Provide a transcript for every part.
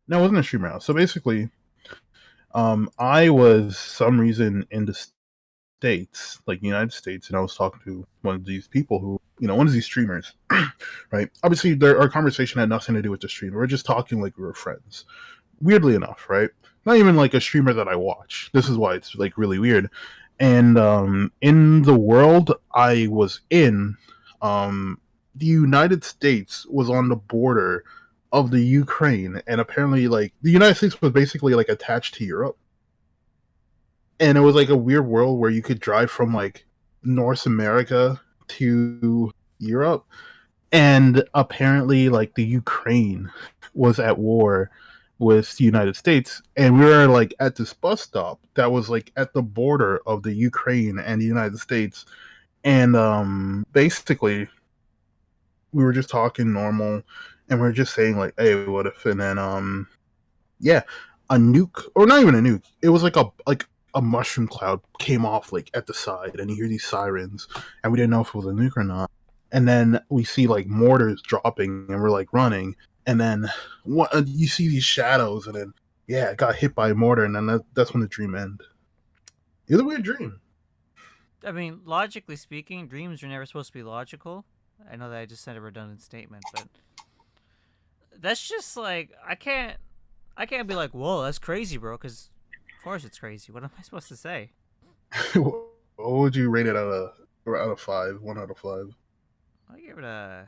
No, it wasn't a streamer house. So basically, I was some reason in the states, like the United States, and I was talking to one of these people who, one of these streamers, right? Obviously, our conversation had nothing to do with the streamer. We're just talking like we were friends. Weirdly enough, right? Not even like a streamer that I watch. This is why it's like really weird. And in the world I was in, the United States was on the border of the Ukraine, and apparently, like the United States was basically like attached to Europe, and it was like a weird world where you could drive from like North America to Europe, and apparently, like the Ukraine was at war with the United States, and we were like at this bus stop that was like at the border of the Ukraine and the United States, and basically we were just talking normal, and we are just saying like, "Hey, what if?" And then yeah, a nuke, or not even a nuke. It was like a mushroom cloud came off like at the side, and you hear these sirens, and we didn't know if it was a nuke or not. And then we see like mortars dropping, and we're like running, and then you see these shadows, and then yeah, it got hit by a mortar, and then that's when the dream ended. It was a weird dream. I mean, logically speaking, dreams are never supposed to be logical. I know that I just said a redundant statement, but that's just like I can't be like, whoa, that's crazy, bro. Because of course it's crazy. What am I supposed to say? What would you rate it out of five? 1 out of 5. I give it a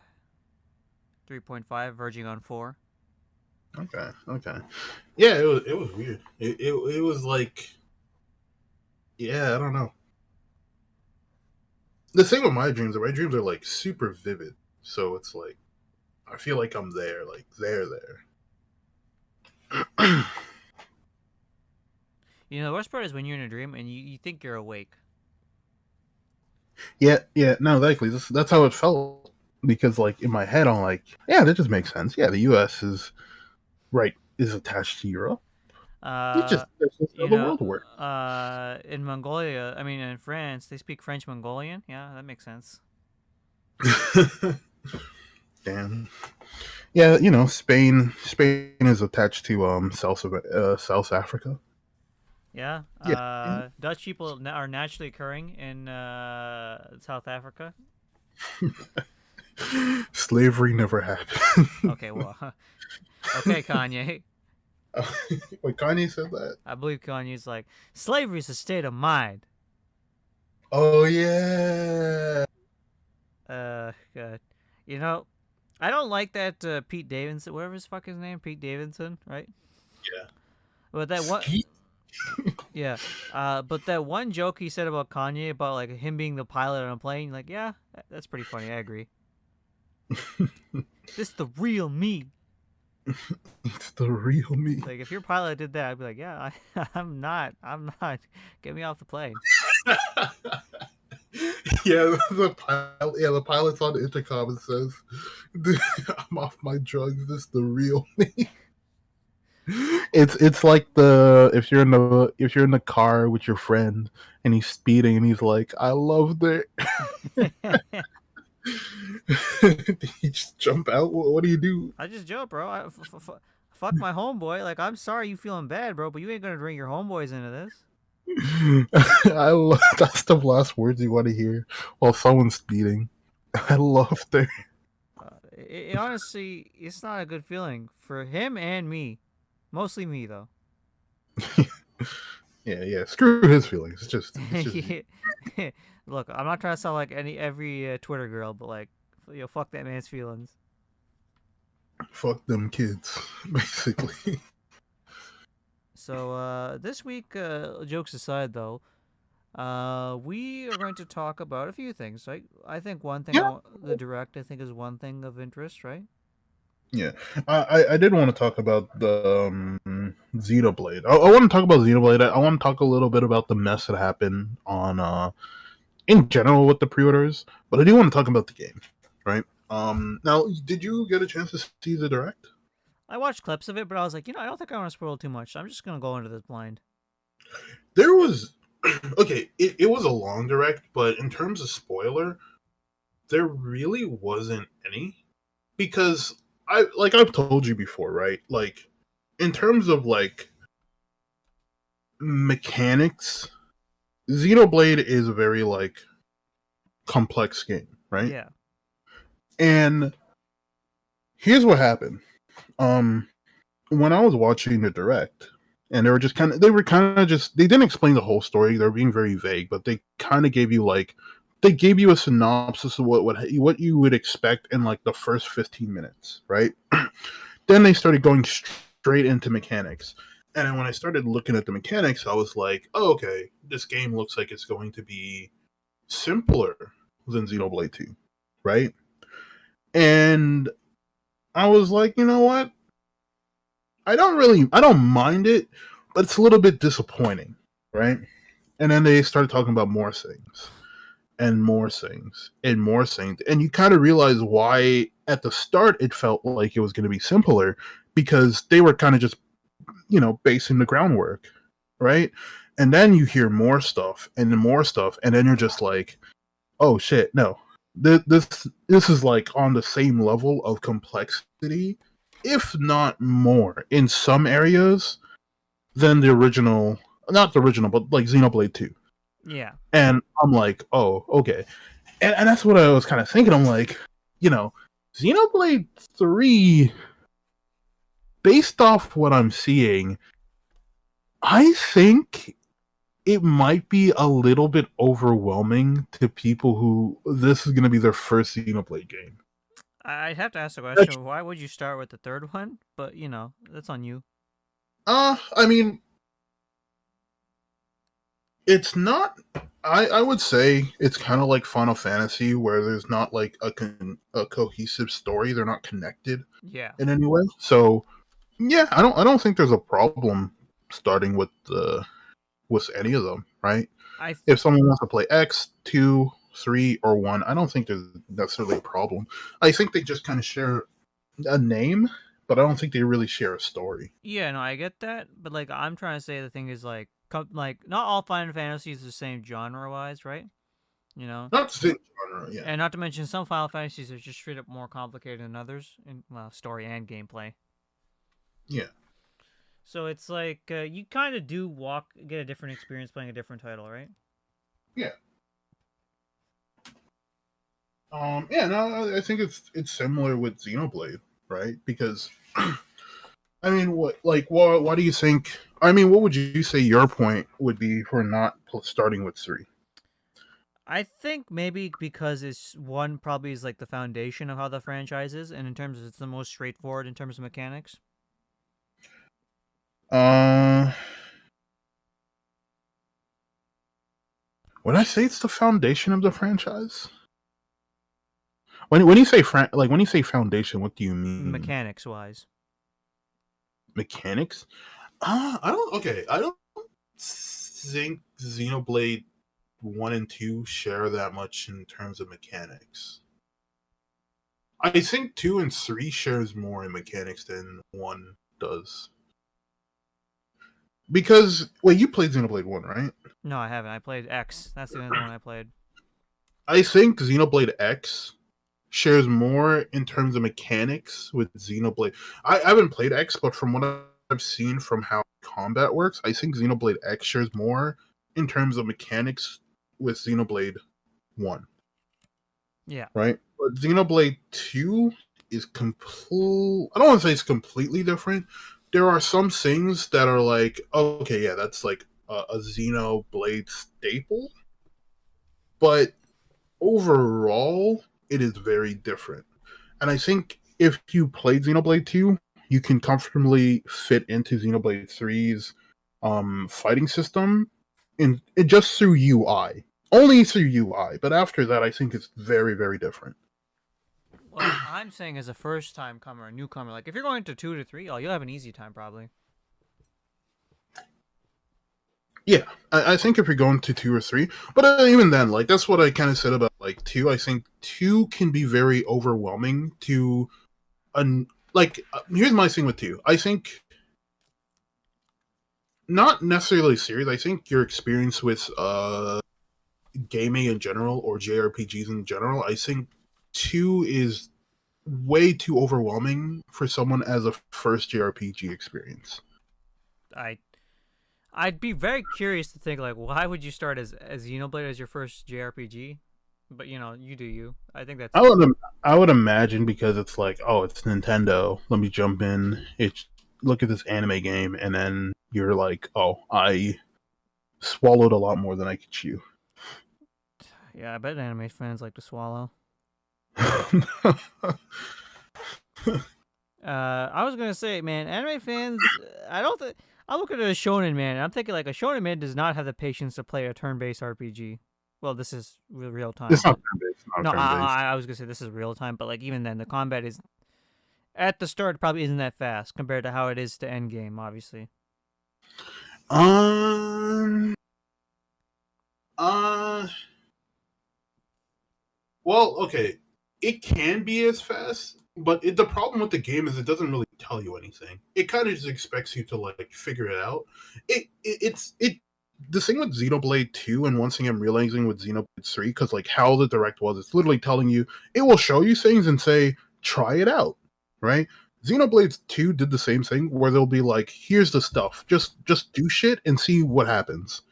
3.5, verging on 4. Okay, okay. Yeah, it was weird. It was like, yeah, I don't know. The thing with my dreams are like super vivid. So it's like I feel like I'm there, like there. You know, the worst part is when you're in a dream and you think you're awake. Yeah, yeah, no, exactly. That's how it felt because like in my head I'm like, yeah, that just makes sense. Yeah, the U.S. is attached to Europe. Uh, That's just how you the know, world works. in Mongolia, I mean, in France, they speak French Mongolian. Yeah, that makes sense. Damn. Yeah, Spain is attached to South Africa. Yeah, Yeah. Yeah. Dutch people are naturally occurring in South Africa. Slavery never happened. Okay, well, okay, Kanye. Wait, Kanye said that? I believe Kanye's like, slavery is a state of mind. Oh yeah. God. You know, I don't like that Pete Davidson, whatever his fuck his name, Pete Davidson, right? Yeah. But that what? Pete. Yeah. But that one joke he said about Kanye about like him being the pilot on a plane, like, yeah, that's pretty funny. I agree. This is the real me. It's the real me. Like, if your pilot did that, I'd be like, yeah, I'm not. I'm not. Get me off the plane. Yeah, the pilot's on the intercom and says, "I'm off my drugs. This is the real me." It's like the if you're in the car with your friend and he's speeding and he's like, "I love it." You just jump out. What do you do? I just joke, bro. Fuck my homeboy. Like, I'm sorry you feeling bad, bro, but you ain't gonna bring your homeboys into this. That's the last words you want to hear while someone's speeding. I love that. Honestly, it's not a good feeling for him and me. Mostly me, though. Yeah, yeah. Screw his feelings. It's just you. Look, I'm not trying to sound like every Twitter girl, but like, fuck that man's feelings. Fuck them kids, basically. So this week, jokes aside, though, we are going to talk about a few things. Right? I think one thing, Yeah, the direct, I think, is one thing of interest, right? yeah. I did want to talk about the Xenoblade. I want to talk about Xenoblade. I want to talk a little bit about the mess that happened on in general with the pre-orders, but I do want to talk about the game, right? Now, did you get a chance to see the direct? I watched clips of it, but I was like, I don't think I want to spoil too much. So I'm just gonna go into this blind. There was okay. It was a long direct, but in terms of spoiler, there really wasn't any because I've told you before, right? Like in terms of like mechanics, Xenoblade is a very like complex game, right? Yeah. And here's what happened. Um, when I was watching the direct, and they were kind of just they didn't explain the whole story. They were being very vague, but they kind of gave you like they gave you a synopsis of what you would expect in like the first 15 minutes, right? Then they started going straight into mechanics. And then when I started looking at the mechanics, I was like, oh, okay, this game looks like it's going to be simpler than Xenoblade 2, right? And I was like, you know what? I don't mind it, but it's a little bit disappointing, right? And then they started talking about more things and more things and more things. And you kind of realize why at the start it felt like it was going to be simpler because they were kind of just, basing the groundwork, right? And then you hear more stuff and then more stuff. And then you're just like, oh shit, no. This is like on the same level of complexity, if not more, in some areas than the original, not the original, but like Xenoblade 2. Yeah. And I'm like, oh, okay. And that's what I was kind of thinking. I'm like, you know, Xenoblade 3, based off what I'm seeing, I think it might be a little bit overwhelming to people who this is going to be their first Xenoblade game. I'd have to ask the That's, question, why would you start with the third one? But, that's on you. I mean, it's not. I would say it's kind of like Final Fantasy, where there's not like a cohesive story. They're not connected Yeah. in any way. So yeah, I don't think there's a problem starting with any of them, right? I th- If someone wants to play X, 2, 3, or 1, I don't think there's necessarily a problem. I think they just kind of share a name, but I don't think they really share a story. yeah, no, I get that, but like I'm trying to say the thing is like like not all Final Fantasy is the same genre-wise, right? You know? Not the same genre, yeah. And not to mention some Final Fantasies are just straight up more complicated than others in well, story and gameplay. Yeah. So it's like you kind of do get a different experience playing a different title, right? Yeah. Yeah, no, I think it's similar with Xenoblade, right? Because I mean, why do you think? I mean, what would you say your point would be for not starting with 3? I think maybe because it's one probably is like the foundation of how the franchise is, and in terms of it's the most straightforward in terms of mechanics. Uh, would I say it's the foundation of the franchise? When you say when you say foundation, what do you mean? Mechanics wise. Mechanics? I don't. Okay, I don't think Xenoblade 1 and 2 share that much in terms of mechanics. I think 2 and 3 shares more in mechanics than 1 does. Because wait, you played Xenoblade 1, right? No, I haven't. I played X. That's the other one I played. I think Xenoblade X shares more in terms of mechanics with Xenoblade. I haven't played X, but from what I've seen from how combat works, I think Xenoblade X shares more in terms of mechanics with Xenoblade 1, Yeah. right? But Xenoblade 2 is complete. I don't want to say it's completely different. There are some things that are like, okay, yeah, that's like a Xenoblade staple, but overall, it is very different. And I think if you played Xenoblade 2, you can comfortably fit into Xenoblade 3's fighting system just through UI. Only through UI, but after that, I think it's very, very different. Well, I'm saying as a first time comer, a newcomer, like if you're going to 2 to 3, oh, you'll have an easy time probably. Yeah, I think if you're going to 2 or 3, but even then, like that's what I kind of said about like 2. I think 2 can be very overwhelming to an like. Here's my thing with 2. I think not necessarily series. I think your experience with gaming in general or JRPGs in general, I think 2 is way too overwhelming for someone as a first JRPG experience. I I'd be very curious to think like why would you start as Xenoblade as your first JRPG? But you do you. I think that's I would I would imagine because it's like, oh, it's Nintendo. Let me jump in. It's look at this anime game, and then you're like, oh, I swallowed a lot more than I could chew. yeah. I bet anime fans like to swallow. I was gonna say, man, anime fans. I don't think I look at it as shonen man. And I'm thinking like a shonen man does not have the patience to play a turn-based RPG. Well, this is real time, It's not but turn based. Not no, turn based. I was gonna say this is real time, but like even then, the combat is at the start probably isn't that fast compared to how it is to end game, obviously. Um. Uh. Well, okay. It can be as fast, but the problem with the game is it doesn't really tell you anything. It kind of just expects you to like figure it out. It. The thing with Xenoblade 2 and one thing I'm realizing with Xenoblade 3, because like how the direct was, it's literally telling you, it will show you things and say, try it out, right? Xenoblade 2 did the same thing where they'll be like, here's the stuff, just do shit and see what happens.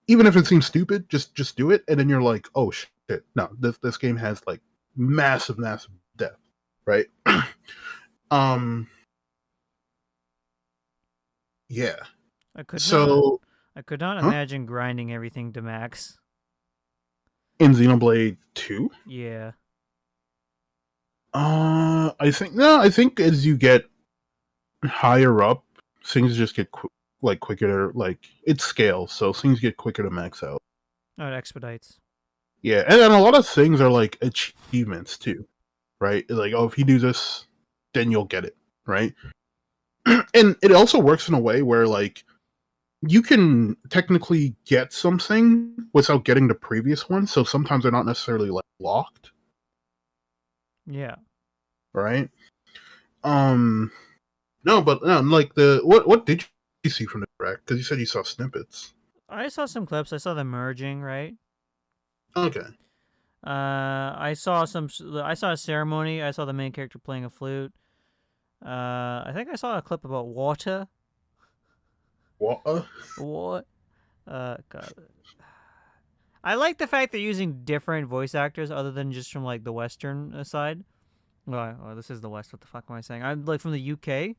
Even if it seems stupid, just do it, and then you're like, oh shit, no, this game has like massive depth, right? um, yeah. I could not. So, I could not huh? imagine grinding everything to max. In Xenoblade 2, Yeah. I think no, I think as you get higher up, things just get like quicker. Like it scales, so things get quicker to max out. Oh, it expedites. Yeah, and then a lot of things are like achievements too, right? Like, oh, if you do this, then you'll get it, right? And it also works in a way where like you can technically get something without getting the previous one, so sometimes they're not necessarily like locked, Yeah. right? Um, no, but no, like the what did you see from the direct? Because you said you saw snippets. I saw some clips. I saw them merging, right? Okay, I saw some. I saw a ceremony. I saw the main character playing a flute. I think I saw a clip about water. what? What? God. I like the fact they're using different voice actors other than just from like the Western side. Well, this is the West. What the fuck am I saying? I'm like from the UK.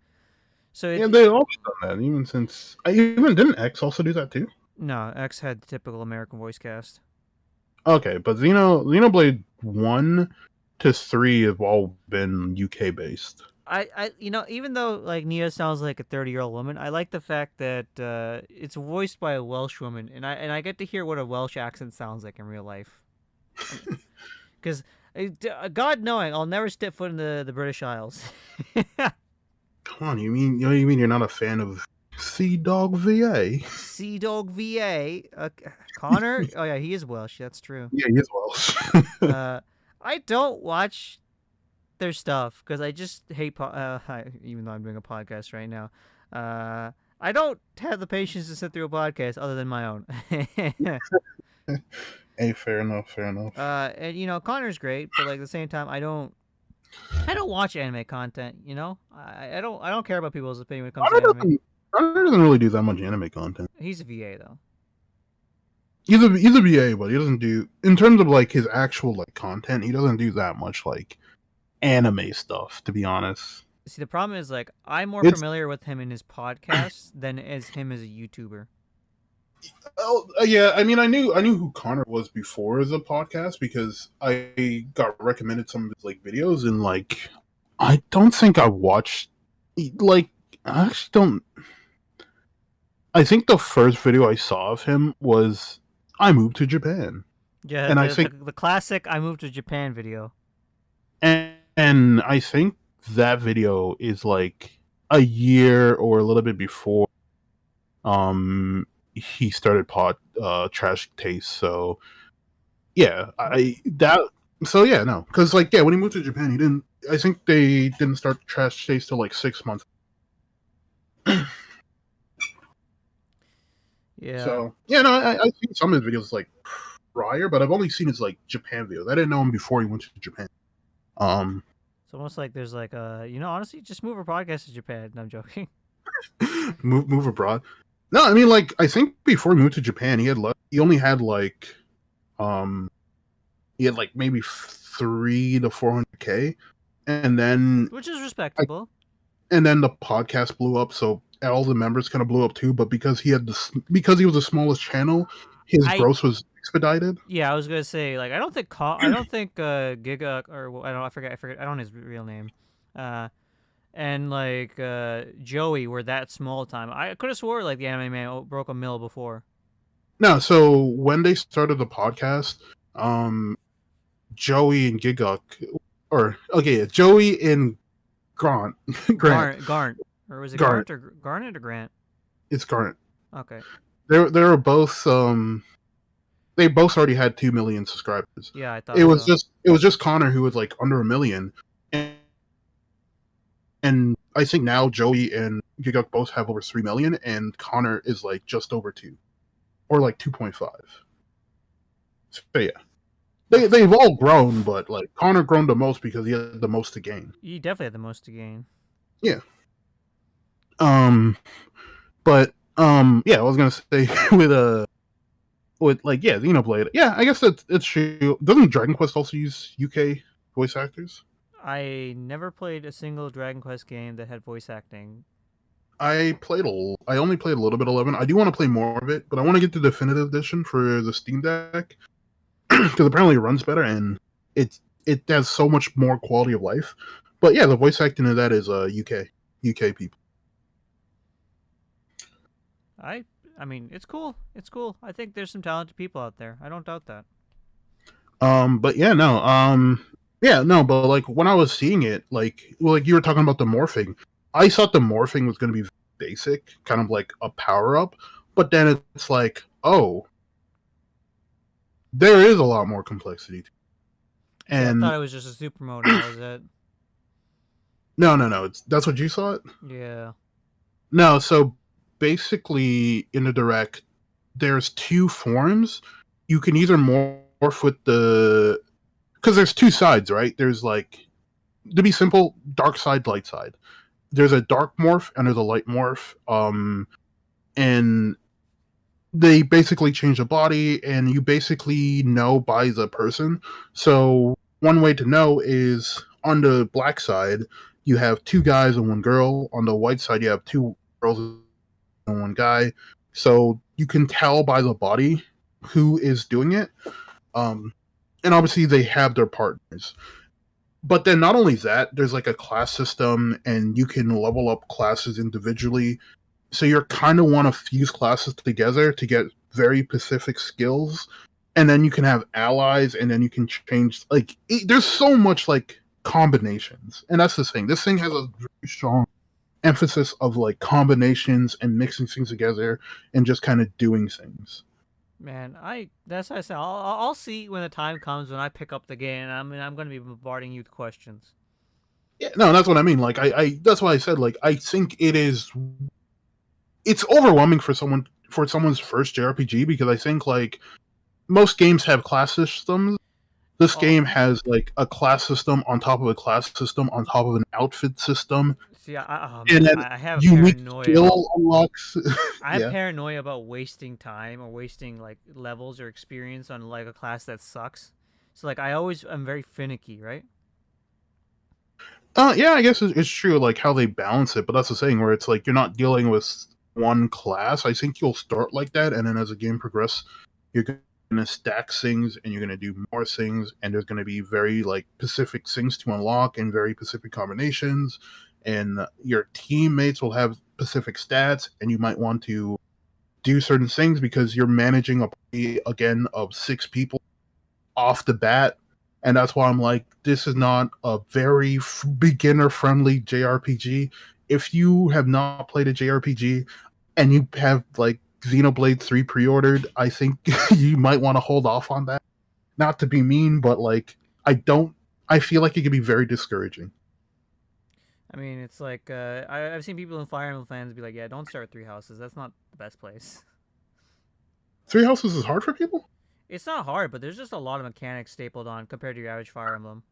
So Yeah, it they always done that. Even since I even didn't X also do that too. no X had the typical American voice cast. Okay, but Xenoblade 1 to 3 have all been UK based. Even though like Nia sounds like a 30-year-old woman, I like the fact that it's voiced by a Welsh woman, and I get to hear what a Welsh accent sounds like in real life. Because God knowing, I'll never step foot in the British Isles. Come on, you mean you're not a fan of Sea Dog VA? Sea Dog VA, Connor. Oh yeah, he is Welsh. That's true. Yeah, he is Welsh. Uh, I don't watch their stuff because I just hate. Even though I'm doing a podcast right now, I don't have the patience to sit through a podcast other than my own. Hey, fair enough, fair enough. And Connor's great, but like at the same time, I don't watch anime content. I don't care about people's opinion when it comes to Connor anime. doesn't really do that much anime content. He's a VA though. He's a VA, but he doesn't do in terms of like his actual like content. He doesn't do that much like anime stuff. To be honest, See, the problem is like I'm more it's familiar with him in his podcast than as him as a YouTuber. oh yeah. I mean, I knew who Connor was before the podcast because I got recommended some of his like videos and like I don't think I watched like I actually don't. I think the first video I saw of him was I moved to Japan, Yeah, and I the the, think the classic "I moved to Japan" video. and I think that video is like a year or a little bit before he started trash taste. So yeah, I that so yeah no because like yeah when he moved to Japan he didn't. I think they didn't start trash taste till like 6 months. Yeah, So yeah no I've seen some of his videos like prior, but I've only seen his like Japan videos. I didn't know him before he went to Japan. Um, It's almost like there's like honestly, just move a podcast to Japan. No, I'm joking. move abroad. No, I mean, like, I think before he moved to Japan, he only had like um he had like maybe 3 to 400K, and then Which is I, respectable. and then the podcast blew up, so all the members kind of blew up too. But because he was the smallest channel, his I growth was expedited. Yeah, I was gonna say like I don't think Giga or I don't know his real name, uh, and like Joey were that small time. I could have swore like the Anime Man broke a mill before. No, so when they started the podcast, um, Joey and Giguk, or okay, yeah, Joey and Grant, Grant, Garnt, or was it Garnet, Garnt or Garnet or Grant? it's Garnet. Okay, They were both they both already had 2 million subscribers. yeah, I It thought was so. just Connor who was like under a million, and I think now Joey and Giguk both have over 3 million, and Connor is like just over 2 or like 2.5. So yeah, That's they've all grown, but like Connor grown the most because he had the most to gain. You definitely had the most to gain. Yeah. Um. But yeah, I was gonna say with like yeah, Xenoblade. Yeah, I guess it's true. Doesn't Dragon Quest also use UK voice actors? I never played a single Dragon Quest game that had voice acting. I only played a little bit 11. I do want to play more of it, but I want to get the definitive edition for the Steam Deck because apparently it runs better and it has so much more quality of life. But yeah, the voice acting of that is UK people. I I mean, it's cool. It's cool. I think there's some talented people out there. I don't doubt that. But yeah, no, but like when I was seeing it, like you were talking about the morphing, I thought the morphing was going to be basic, kind of like a power up, but then it's like, oh, there is a lot more complexity. See, I thought And it was just a super mode and that was it. no, that's what you thought. Yeah. No, so basically in the direct, there's two forms. You can either morph with the because there's two sides, right? There's like to be simple, dark side, light side. There's a dark morph and there's a light morph. And they basically change the body, and you basically know by the person. So one way to know is on the black side, you have two guys and one girl. On the white side, you have two girls and one guy. So you can tell by the body who is doing it. Um, and obviously they have their partners. But then not only that, there's like a class system, and you can level up classes individually. So you're kind of want to fuse classes together to get very specific skills, and then you can have allies, and then you can change. There's so much like combinations, and that's the thing. This thing has a very strong emphasis of like combinations and mixing things together and just kind of doing things. Man, that's what I said. I'll see when the time comes when I pick up the game. I'm going to be bombarding you with questions. Yeah, no, that's what I mean. Like I that's why I said like I think it's overwhelming for someone's first JRPG because I think like most games have class systems. This Oh, game has like a class system on top of a class system on top of an outfit system, see, oh and man, then I have unique paranoia about skill unlocks. I have Yeah. paranoia about wasting time or wasting like levels or experience on like a class that sucks. So like I'm very finicky, right? Yeah, I guess it's true, like how they balance it, but that's the thing where it's like you're not dealing with one class. I think you'll start like that, and then as the game progresses, you're going to stack things, and you're going to do more things, and there's going to be very like specific things to unlock and very specific combinations, and your teammates will have specific stats, and you might want to do certain things because you're managing a party again of 6 people off the bat, and that's why I'm like, this is not a very beginner friendly JRPG. If you have not played a JRPG and you have like Xenoblade 3 pre-ordered, I think you might want to hold off on that. Not to be mean, but like I don't I feel like it can be very discouraging. I mean, it's like I've seen people in Fire Emblem fans be like, "Yeah, don't start Three Houses. That's not the best place." Three Houses is hard for people? It's not hard, but there's just a lot of mechanics stapled on compared to your average Fire Emblem.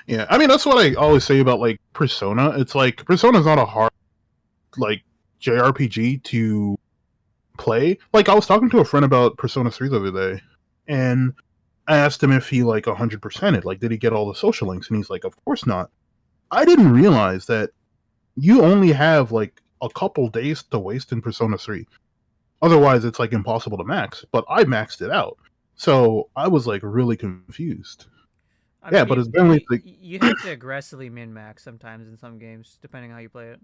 Yeah, I mean that's what I always say about like Persona. It's like Persona's not a hard like JRPG to play. Like I was talking to a friend about Persona 3 the other day, and I asked him if he like 100%ed. Like, did he get all the social links? And he's like, of course not. I didn't realize that you only have like a couple days to waste in Persona 3. Otherwise, it's like impossible to max. But I maxed it out, so I was like really confused. I Yeah, mean, but it's generally like you have to aggressively min max sometimes in some games, depending how you play it.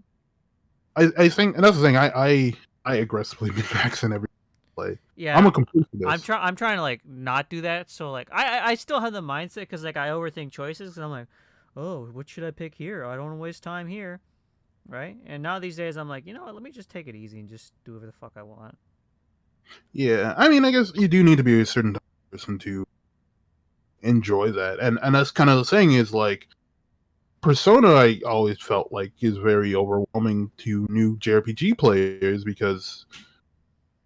I think, and that's the thing. I aggressively min-max in every play. I'm Yeah, a completionist. I'm trying to like not do that. So like I still have the mindset because like I overthink choices because I'm like, oh, what should I pick here? I don't want to waste time here, right? And now these days I'm like, you know what? Let me just take it easy and just do whatever the fuck I want. Yeah, I mean, I guess you do need to be a certain type of person to enjoy that, and that's kind of the thing is like Persona. I always felt like is very overwhelming to new JRPG players because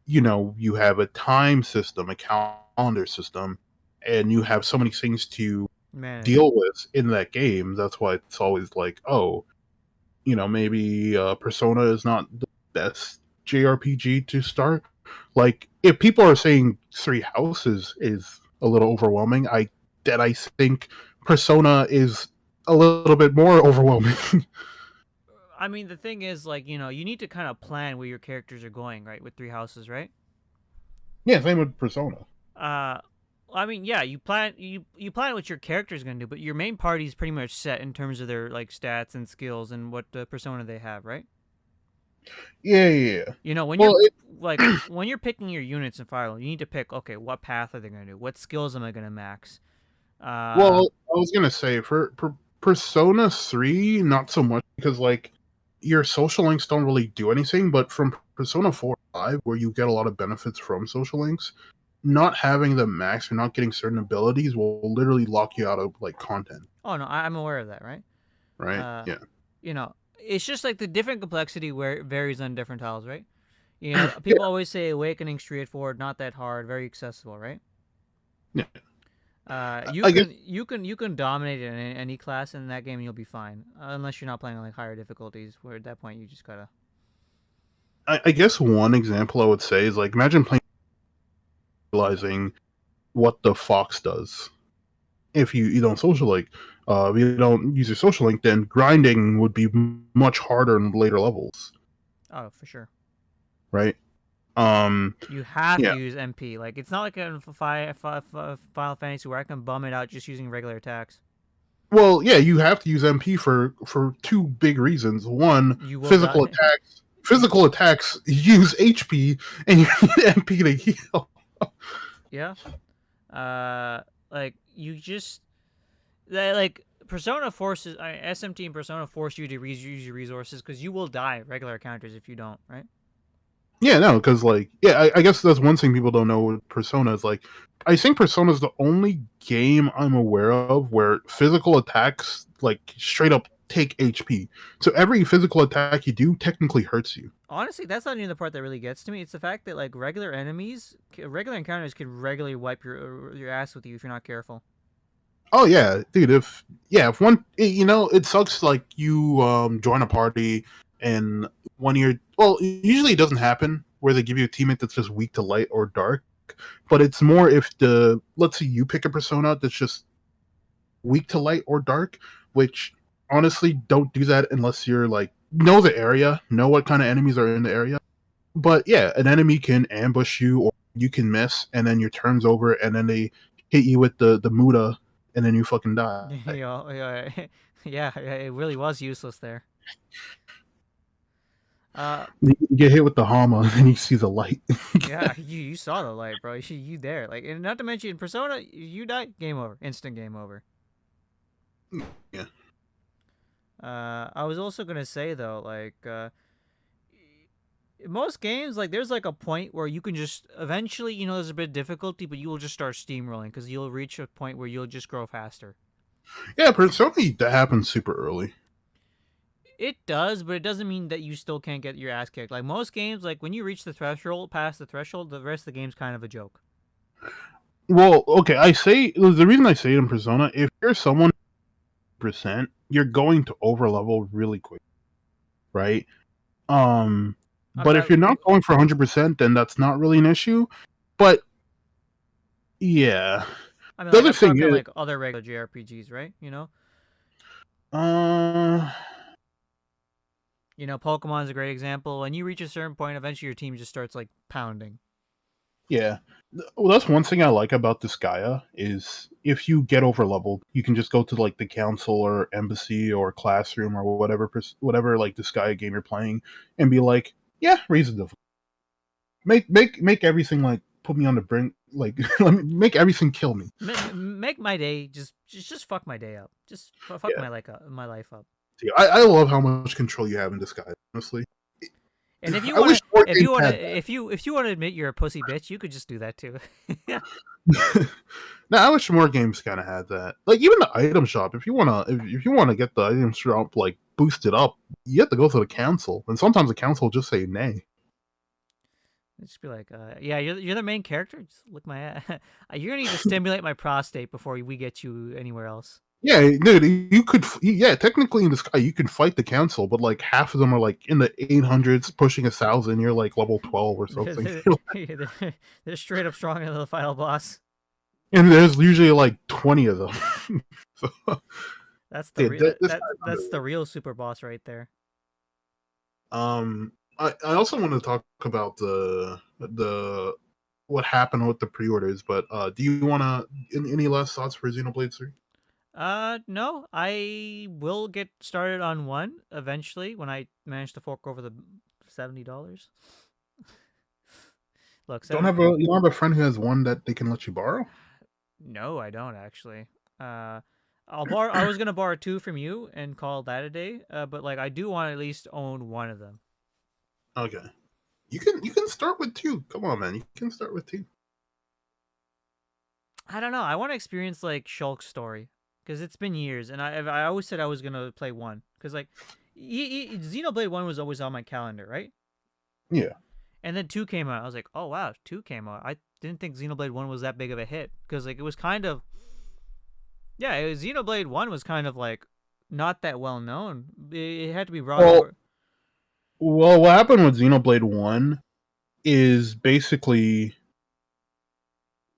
you have a time system, a calendar system, and you have so many things to Manage. deal with in that game. That's why it's always like, oh, maybe Persona is not the best JRPG to start. Like, if people are saying Three Houses is a little overwhelming, I think Persona is a little bit more overwhelming. I mean, the thing is, like, you need to kind of plan where your characters are going, right? With three houses, right? Yeah, same with Persona. Uh, I mean, yeah, you plan what your character is gonna do, but your main party is pretty much set in terms of their like stats and skills and what persona they have, right? Yeah, yeah, yeah. When Well, you're like when you're picking your units in Fire Emblem, you need to pick, okay, what path are they gonna do? What skills am I gonna max? Uh, I was gonna say for Persona 3, not so much because like your social links don't really do anything, but from Persona 4 and 5, where you get a lot of benefits from social links, not having them max or not getting certain abilities will literally lock you out of like content, oh no, I'm aware of that, right? right? Uh, Yeah. it's just like the different complexity where it varies on different tiles, right? People Yeah, always say Awakening straightforward, not that hard, very accessible, right? yeah. You I guess can dominate in any class in that game and you'll be fine, unless you're not playing on like higher difficulties. Where at that point you just gotta. I guess one example I would say is like imagine playing realizing what the fox does. If you don't social link, if you don't use your social link, then grinding would be much harder in later levels, Oh, for sure. right? You have to Yeah. use MP. Like it's not like in Final Fantasy where I can bum it out just using regular attacks. Well, yeah, you have to use MP for two big reasons. One, You will physical die. attacks. Physical attacks use HP, and you need MP to heal. Yeah. Like you just like Persona forces SMT and Persona force you to use your resources because you will die regular encounters if you don't, right? Yeah, no, because like, yeah, I guess that's one thing people don't know with Persona is like, I think Persona is the only game I'm aware of where physical attacks like straight up take HP. So every physical attack you do technically hurts you. Honestly, that's not even the part that really gets to me. It's the fact that like regular encounters can regularly wipe your ass with you if you're not careful. Oh yeah, dude. If one, it sucks. Like you join a party, and one of your usually it doesn't happen where they give you a teammate that's just weak to light or dark, but it's more if let's say you pick a persona that's just weak to light or dark, which honestly don't do that unless you're like know the area, know what kind of enemies are in the area. But yeah, an enemy can ambush you or you can miss, and then your turn's over, and then they hit you with the Muda, and then you fucking die. Yeah, yeah, it really was useless there. Uh, You get hit with the Hama, and then you see the light. yeah, you saw the light, bro. You there, like, and not to mention in Persona, you die, game over, instant game over. Yeah, I was also gonna say though, like, most games, like, there's like a point where you can just eventually, there's a bit of difficulty, but you will just start steamrolling because you'll reach a point where you'll just grow faster. yeah. Persona that happens super early. It does, but it doesn't mean that you still can't get your ass kicked. Like most games, like when you reach the threshold, past the threshold, the rest of the game's kind of a joke. Well, okay. I say the reason I say it in Persona, if you're someone you're going to overlevel really quick, right? I'm But if not. you're not going for 100%, then that's not really an issue. But yeah, I mean, the like other I'm thing talking is, like other regular JRPGs, right? uh, Pokemon's a great example. When you reach a certain point, eventually your team just starts like pounding. yeah. Well, that's one thing I like about Disgaea is if you get over leveled, you can just go to like the council or embassy or classroom or whatever like Disgaea game you're playing, and be like, yeah, raise the difficulty, make everything like put me on the brink, like make everything kill me. Make my day just fuck my day up. Just fuck Yeah, my life up. see, I love how much control you have in Disgaea. Honestly, And if you I wish wanna, more if games you wanna, had if you wanna admit you're a pussy bitch, you could just do that too. Yeah. that. Now, I wish more games kind of had that. Like even the item shop, if you wanna get the item shop like boosted up, you have to go to the council, and sometimes the council will just say nay. Just be like, yeah, you're the main character. Just lick my ass. You're gonna need to stimulate my prostate before we get you anywhere else. Yeah, dude, you could. Yeah, technically in the sky, you can fight the council, but like half of them are like in the 800s, pushing 1,000. You're like level 12 or something, They're straight up stronger than the final boss. and there's usually like 20 of them. So, That's the yeah, real this that's the real super boss right there. I also want to talk about the what happened with the pre-orders, but do you want to any last thoughts for Xenoblade 3? No, I will get started on one eventually when I manage to fork over the $70. Look, You don't have a friend who has one that they can let you borrow? no, I don't actually. Uh, I'll borrow. I was gonna borrow two from you and call that a day. But like, I do want to at least own one of them. Okay, you can start with two. Come on, man, you can start with two. I don't know. I want to experience like Shulk's story because it's been years, and I always said I was gonna play one because like, Xenoblade One was always on my calendar, right? Yeah. And then two came out. I was like, oh wow, two came out. I didn't think Xenoblade One was that big of a hit because like it was kind of Xenoblade One was kind of like not that well known. It had to be brought Well, over. what happened with Xenoblade One is basically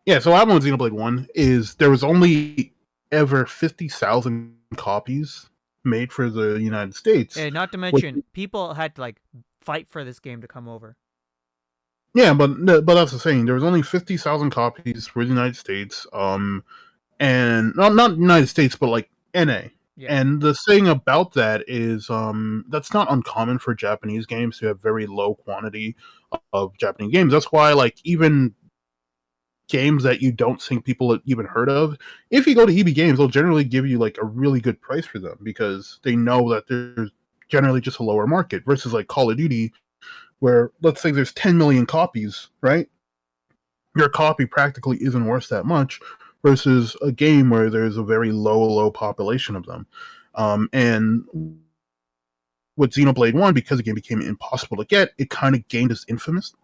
yeah. So what happened with Xenoblade One is there was only ever 50,000 copies made for the United States. And not to Which, mention, people had to like fight for this game to come over. yeah, but but that's the thing. There was only 50,000 copies for the United States. And not United States, but like NA. Yeah, And the thing about that is, that's not uncommon for Japanese games to have very low quantity of Japanese games. That's why, like, even games that you don't think people have even heard of, if you go to EB Games, they'll generally give you like a really good price for them because they know that there's generally just a lower market versus like Call of Duty, where let's say there's 10 million copies, right? Your copy practically isn't worth that much versus a game where there's a very low population of them. And with Xenoblade 1, because the game became impossible to get, it kind of gained this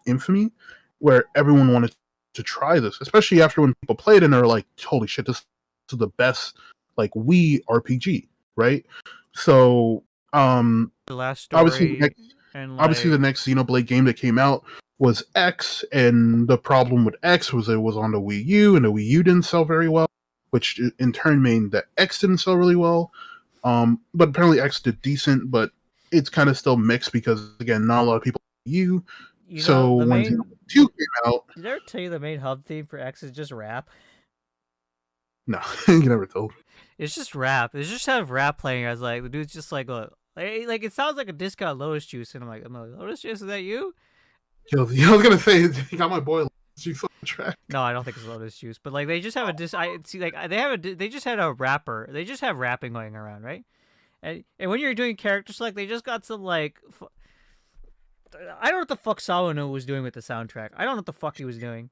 infamy where everyone wanted to try this, especially after when people played and they're like, holy shit, this is the best like Wii RPG, right? So the last obviously story and obviously the like next Xenoblade game that came out was X, and the problem with X was it was on the Wii U, and the Wii U didn't sell very well, which in turn meant that X didn't sell really well. But apparently X did decent, but it's kind of still mixed because again, not a lot of people Wii U. So the when main. Xenoblade 2 came out, Did I ever tell you the main hub theme for X is just rap? no, you never told. It's just rap. It's just have rap playing. I was like, the dude's just like it sounds like a discount Lotus Juice, and I'm like, Lotus Juice, is that you? I was gonna say you got my boy Juice on the track. No, I don't think it's Lotus Juice, but like they just have a dis. I see like they just had a rapper. They just have rapping going around, right? And when you're doing character select, they just got some like. I don't know what the fuck Sawano was doing with the soundtrack. I don't know what the fuck he was doing.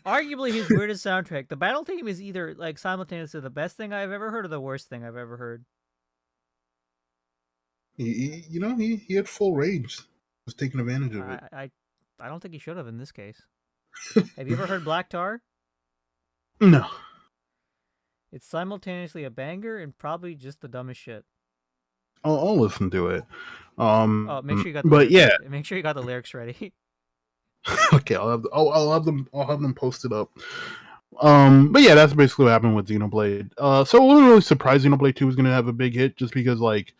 Arguably his weirdest soundtrack. The battle theme is either like simultaneously the best thing I've ever heard or the worst thing I've ever heard. He had full range. Was taking advantage of it. I I, I don't think he should have in this case. Have you ever heard Black Tar? No. It's simultaneously a banger and probably just the dumbest shit. I'll listen to it. Oh, make sure you got the But lyrics. yeah, Make sure you got the lyrics ready. okay, I'll have them posted up. But yeah, that's basically what happened with Xenoblade. So it wasn't really surprised Xenoblade 2 was gonna have a big hit just because like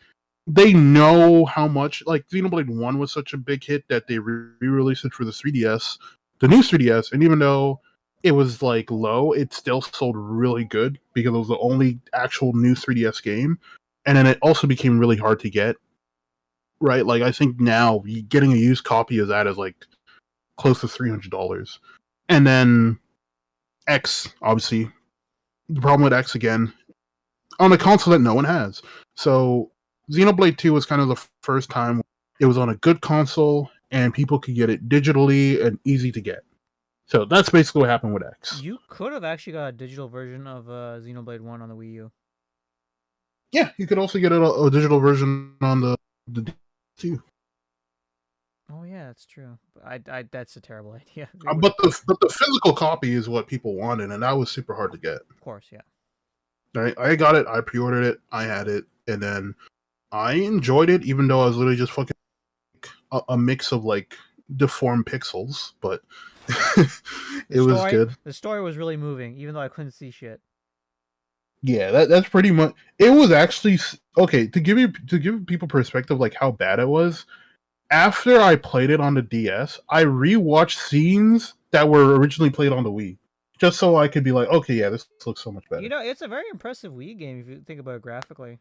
they know how much like Xenoblade 1 was such a big hit that they re-released it for the 3DS, the new 3DS, and even though it was like low, it still sold really good because it was the only actual new 3DS game. And then it also became really hard to get, right? Like I think now getting a used copy of that is like close to $300. And then X, obviously, the problem with X again on a console that no one has. So Xenoblade 2 was kind of the first time it was on a good console and people could get it digitally and easy to get. So that's basically what happened with X. You could have actually got a digital version of Xenoblade 1 on the Wii U. Yeah, you could also get a digital version on the too. Oh yeah, that's true. That's a terrible idea. But the physical copy is what people wanted, and that was super hard to get. Of course, yeah. Right, I got it, I pre-ordered it, I had it, and then I enjoyed it, even though I was literally just fucking a mix of like deformed pixels, but The it was story, good. the story was really moving, even though I couldn't see shit. Yeah, that's pretty much. It was actually okay to give people perspective, like how bad it was. After I played it on the DS, I rewatched scenes that were originally played on the Wii, just so I could be like, okay, yeah, this looks so much You better. know, it's a very impressive Wii game if you think about it graphically.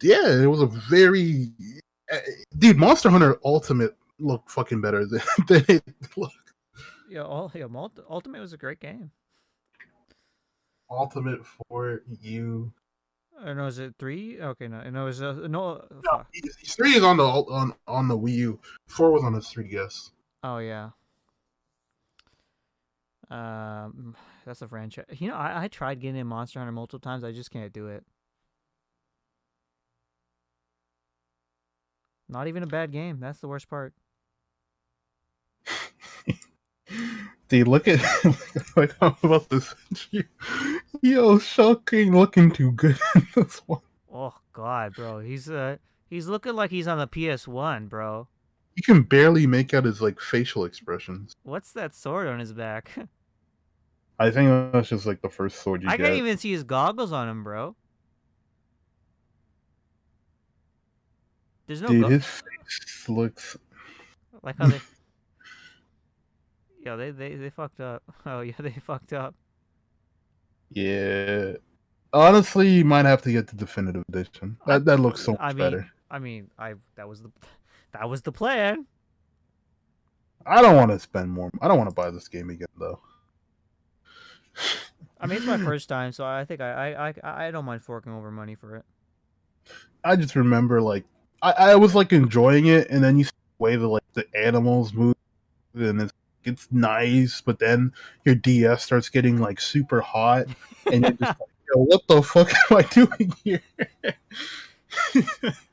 Yeah, it was a very uh, dude. Monster Hunter Ultimate looked fucking better than it looked. Ultimate was a great game. Ultimate for you. No, is it 3? Okay, no, it was no. No, Fuck. 3 is on the Wii U. 4 was on the 3DS. Oh yeah. Um, that's a franchise. You know, I tried getting in Monster Hunter multiple times. I just can't do it. Not even a bad game. That's the worst part. Dude, look at like how about this? Yo, shocking looking too good in this one. Oh God, bro. He's looking like he's on the PS1, bro. You can barely make out his like facial expressions. What's that sword on his back? I think that's just like the first sword you I can't get. even see his goggles on him, bro. There's no Dude, his face looks. like how they yeah, they fucked up. Oh yeah, they fucked up. Yeah. Honestly, you might have to get the definitive edition. I That looks so I much mean better. I mean I that was the plan. I don't want to spend more. I don't want to buy this game again though. I mean it's my first time, so I think I don't mind forking over money for it. I just remember like I was like enjoying it, and then you see the way the animals move, and it's nice, but then your DS starts getting like super hot, and you're just like, yo, what the fuck am I doing here?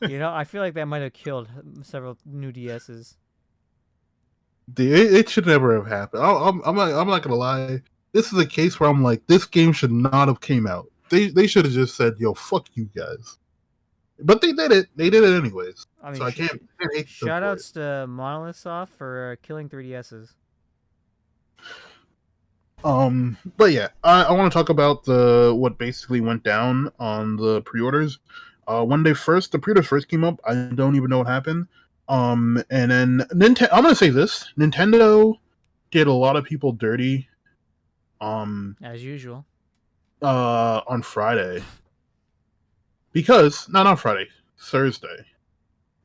You know, I feel like that might have killed several new DSs. Dude, it should never have happened. I'm not gonna lie. This is a case where I'm like, this game should not have came out. They should have just said, yo, fuck you guys. But they did it. They did it anyways. I mean, So can't hate them shout for it. outs to Monolith Soft for killing 3DSs. But yeah, I want to talk about the what basically went down on the pre-orders. When the pre-orders first came up, I don't even know what happened. And then Nintendo. I'm gonna say this: Nintendo did a lot of people dirty. As usual. On Friday because not on Friday, Thursday,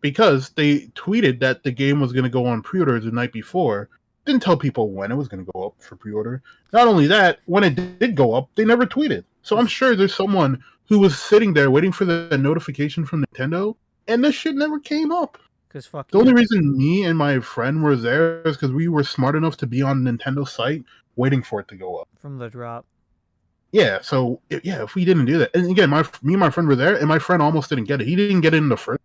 because they tweeted that the game was gonna go on pre-orders the night before. Didn't tell people when it was going to go up for pre-order. Not only that, when it did go up, they never tweeted. So I'm sure there's someone who was sitting there waiting for the notification from Nintendo, and this shit never came up. Because fuck The you. only reason me and my friend were there is because we were smart enough to be on Nintendo's site waiting for it to go up. From the drop. Yeah, so yeah, if we didn't do that, and again, me and my friend were there, and my friend almost didn't get it. He didn't get it in the first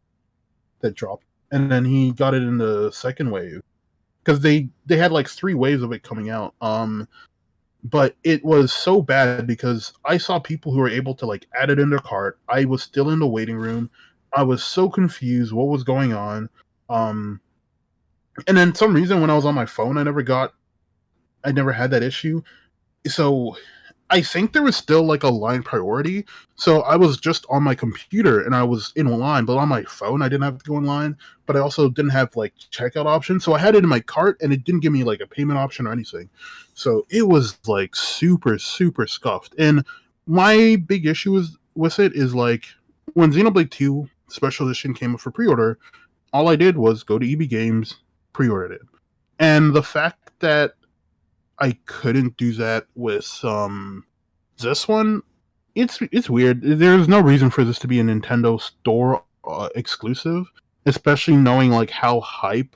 that dropped, and then he got it in the second wave because they had like 3 waves of it coming out. but it was so bad because I saw people who were able to like add it in their cart. I was still in the waiting room. I was so confused what was going on. Um, and then some reason when I was on my phone, I never had that issue. So I think there was still like a line priority. So I was just on my computer and I was in line, but on my phone I didn't have to go in line. But I also didn't have like checkout option. So I had it in my cart and it didn't give me like a payment option or anything. So it was like super, super scuffed. And my big issue with it is like when Xenoblade 2 Special Edition came up for pre order, all I did was go to EB Games, pre ordered it. And the fact that I couldn't do that with this one, it's weird. There's no reason for this to be a Nintendo Store exclusive, especially knowing like how hype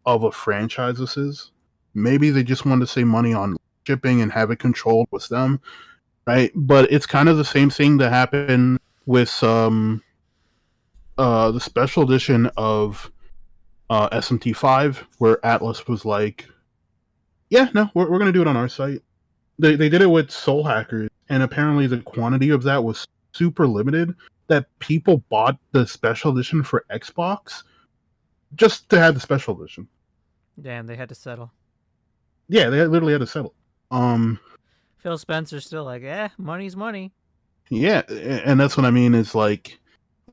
of a franchise this is. Maybe they just wanted to save money on shipping and have it controlled with them, right? But it's kind of the same thing that happened with the special edition of SMT5, where Atlas was like, "Yeah, no, we're gonna do it on our site." They did it with Soul Hackers, and apparently the quantity of that was super limited that people bought the special edition for Xbox just to have the special edition. Damn, they had to settle. Yeah, they literally had to settle. Phil Spencer's still like, money's money. Yeah, and that's what I mean. Is like,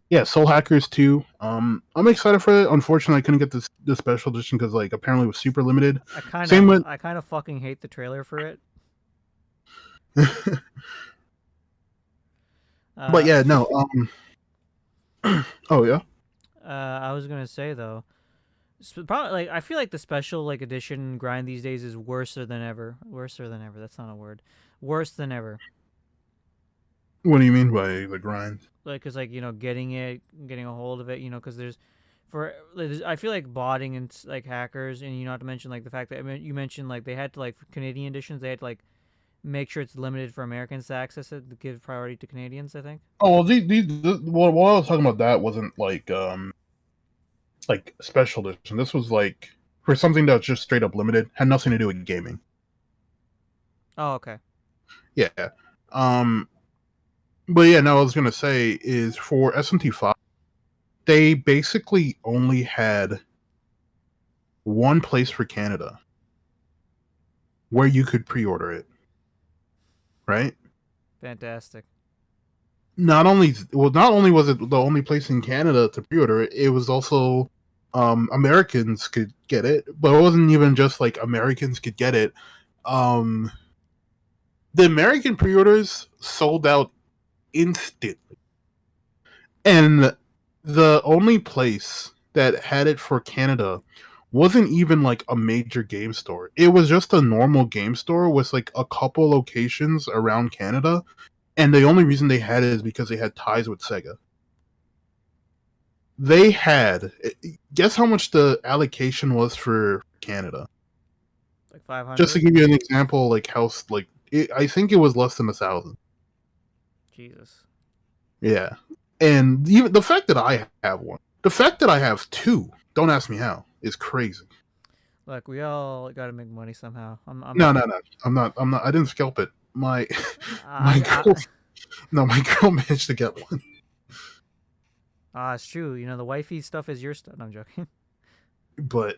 yeah, Soul Hackers too. I'm excited for it. Unfortunately, I couldn't get this special edition because like apparently it was super limited. Same with, I kind of fucking hate the trailer for it. but Uh, yeah, no. Oh yeah. I was gonna say though, probably like I feel like the special like edition grind these days is worser than ever. Worser than ever. That's not a word. Worse than ever. What do you mean by the grind? Like, cause like getting it, getting a hold of it, cause I feel like botting and like hackers, and not to mention like the fact that you mentioned like they had to like for Canadian editions they had to like make sure it's limited for Americans to access it to give priority to Canadians. I think. Oh well, what I was talking about that wasn't like special edition. This was like for something that's just straight up limited, had nothing to do with gaming. Oh, okay. Yeah. Um but yeah, no, I was gonna say is for SMT5, they basically only had one place for Canada where you could pre order it. Right? Fantastic. Not only was it the only place in Canada to pre order it, it was also Americans could get it, but it wasn't even just like Americans could get it. Um the American pre-orders sold out instantly, and the only place that had it for Canada wasn't even like a major game store. It was just a normal game store with like a couple locations around Canada, and the only reason they had it is because they had ties with Sega. They had guess how much the allocation was for Canada. Like Just to 500. give you an example, like I think it was less than 1,000. Jesus. Yeah. And even the fact that I have one, the fact that I have two, don't ask me how, is crazy. Look, we all got to make money somehow. I'm No, not. no, no. I'm not. I didn't scalp it. My my girl. I No, my girl managed to get one, it's true. The wifey stuff is your stuff. No, I'm joking. but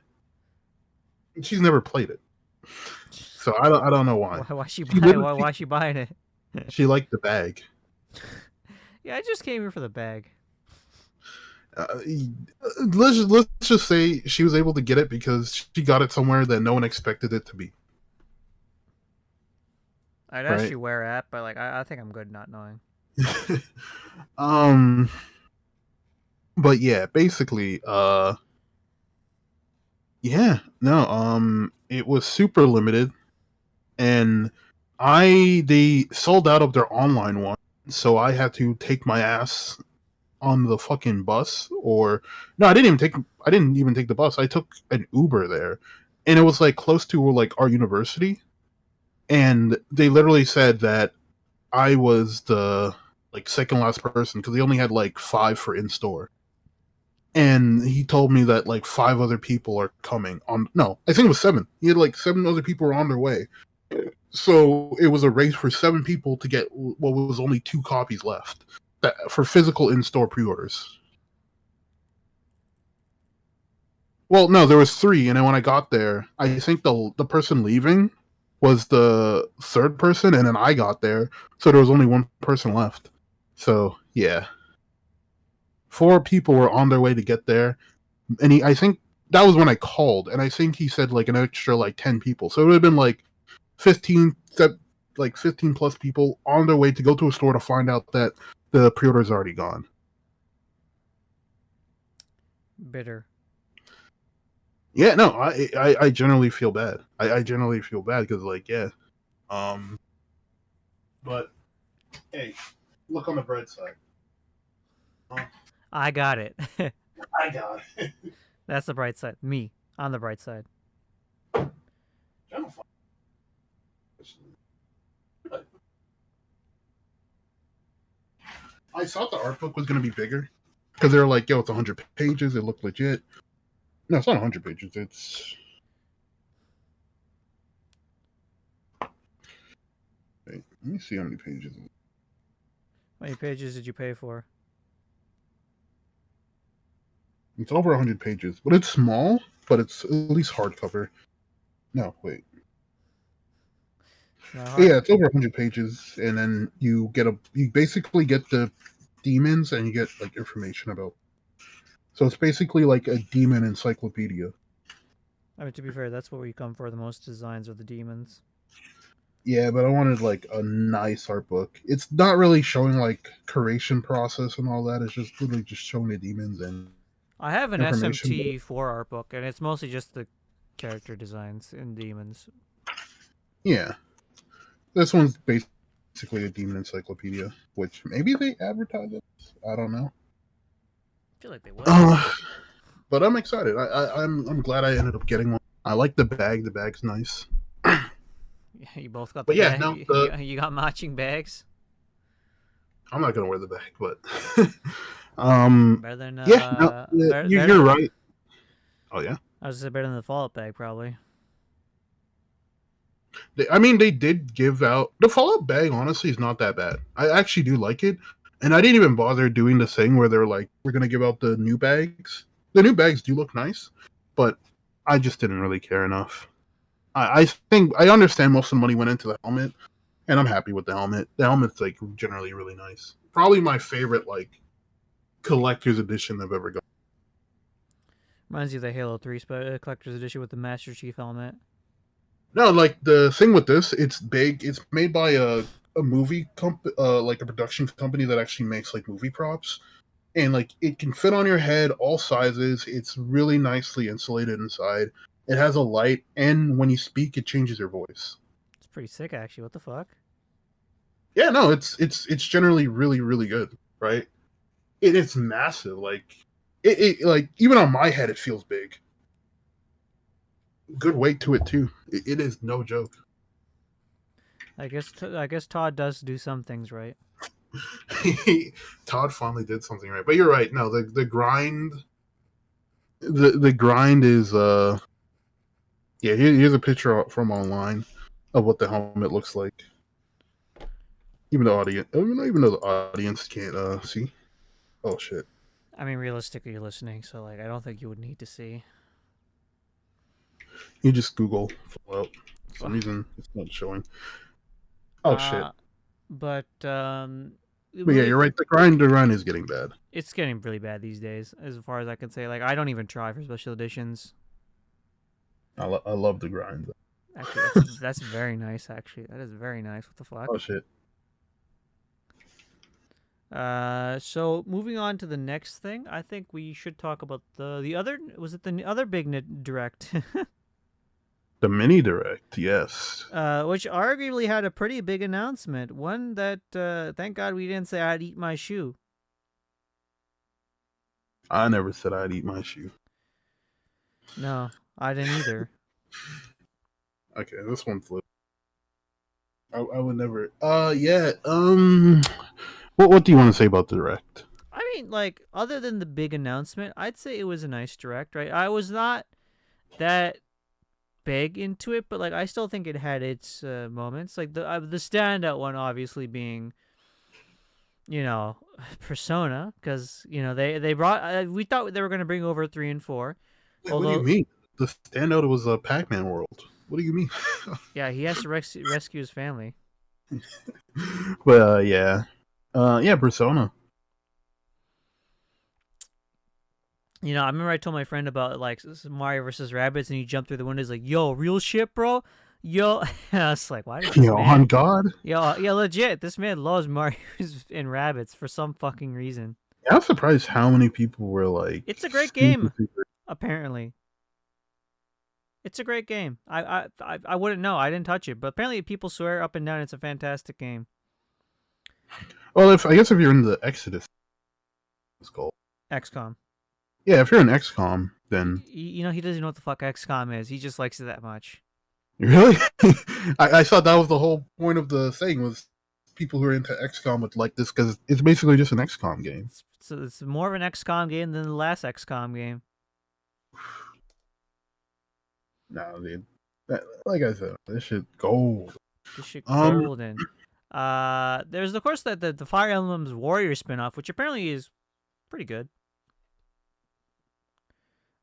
she's never played it, so I don't know why. Why she She buy? literally Why she buying it? she liked the bag. Yeah, I just came here for the bag. Uh, let's just say she was able to get it because she got it somewhere that no one expected it to be. I'd ask Right. you where at, but like I think I'm good not knowing. um. But yeah, basically, yeah, no, it was super limited, and they sold out of their online one, so I had to take my ass on the fucking bus, or no, I didn't even take the bus. I took an Uber there, and it was like close to like our university, and they literally said that I was the like second last person because they only had like five for in store. And he told me that like five other people are coming on. No, I think it was seven. He had like seven other people were on their way. So it was a race for 7 people to get what was only 2 copies left for physical in-store pre-orders. Well, no, there was 3, and then when I got there, I think the person leaving was the third person, and then I got there, so there was only 1 person left. So yeah, 4 people were on their way to get there, and I think that was when I called, and I think he said like an extra like 10 people, so it would have been like 15, like 15 plus people on their way to go to a store to find out that the pre-order is already gone. Bitter. Yeah, no, I generally feel bad. I generally feel bad because like yeah, um, but hey, look on the bright side. I got it. I got it. That's the bright side. Me on the bright side. I thought the art book was gonna be bigger because they were like, "Yo, it's 100 pages. It looked legit." No, it's not 100 pages. It's wait, let me see how many pages. How many pages did you pay for? It's over 100 pages, but it's small. But it's at least hardcover. No, wait. It's not hard. Yeah, it's over 100 pages, and then you basically get the demons, and you get like information about. So it's basically like a demon encyclopedia. I mean, to be fair, that's what we come for. The most designs are the demons. Yeah, but I wanted like a nice art book. It's not really showing like creation process and all that. It's just literally just showing the demons and I have an information. But SMT4 art book, and it's mostly just the character designs in demons. yeah, this one's basically a demon encyclopedia, which maybe they advertise it. I don't know. I feel like they would. Uh, but I'm excited. I'm glad I ended up getting one. I like the bag. The bag's nice. You both got the But yeah, bag. no, You got matching bags. I'm not gonna wear the bag, but Better than yeah, no, yeah, better you're than. right. Oh yeah, I was gonna say better than the Fallout bag, probably. I mean they did give out the Fallout bag. Honestly, is not that bad. I actually do like it, and I didn't even bother doing the thing where they're like, we're gonna give out the new bags. The new bags do look nice, but I just didn't really care enough. I think I understand most of the money went into the helmet, and I'm happy with the helmet. The helmet's like generally really nice. Probably my favorite like collector's edition I've ever got. Reminds you of the Halo 3 collector's edition with the Master Chief helmet. No, like the thing with this, it's big. It's made by a movie like a production company that actually makes like movie props, and like it can fit on your head, all sizes. It's really nicely insulated inside. It has a light, and when you speak, it changes your voice. It's pretty sick, actually. What the fuck? Yeah, no, it's generally really good, right? It's massive. Like it like even on my head, it feels big. Good weight to it too. It is no joke. I guess Todd does do some things right. Todd finally did something right, but you're right. No, the grind, the grind is yeah. Here's a picture from online of what the helmet looks like. Even though the audience can't see. Oh shit! I mean, realistically, you're listening, so like, I don't think you would need to see. You just Google Fallout. For some reason it's not showing. Oh shit! Uh, but But yeah, you're right. The grind is getting bad. it's getting really bad these days, as far as I can say. Like, I don't even try for special editions. I love the grind. Actually, that's very nice. Actually, that is very nice. What the fuck? Oh shit! So moving on to the next thing, I think we should talk about the other. Was it the other big direct? The mini direct, yes. Which arguably had a pretty big announcement. One that, thank God we didn't say I'd eat my shoe. I never said I'd eat my shoe. No, I didn't either. Okay, this one's lit. I would never. Yeah. What do you want to say about the direct? I mean, like, other than the big announcement, I'd say it was a nice direct, right? I was not that big into it, but like I still think it had its moments. Like the standout one, obviously being you know Persona, because you know they brought we thought they were gonna bring over 3 and 4, Wait, what do you although mean? The standout was a Pac-Man world. What do you mean? yeah he has to rescue his family. But yeah, yeah, Persona. You know, I remember I told my friend about like Mario versus Rabbits, and he jumped through the window. He's like, "Yo, real shit, bro. Yo," and I was like, "Why does this On man?" God. Yo, yeah, legit. This man loves Mario's and Rabbits for some fucking reason. Yeah, I'm surprised how many people were like It's a great super game, super. apparently. It's a great game. I wouldn't know. I didn't touch it, but apparently people swear up and down it's a fantastic game. Well, if I guess if you're in the Exodus skull, XCOM. yeah, if you're in XCOM, then You know he doesn't know what the fuck XCOM is. He just likes it that much. really, I thought that was the whole point of the thing was people who are into XCOM would like this because it's basically just an XCOM game. It's more of an XCOM game than the last XCOM game. No, dude, like I said, this shit gold. This shit Um, golden. There's of course the Fire Emblem's Warrior spinoff, which apparently is pretty good.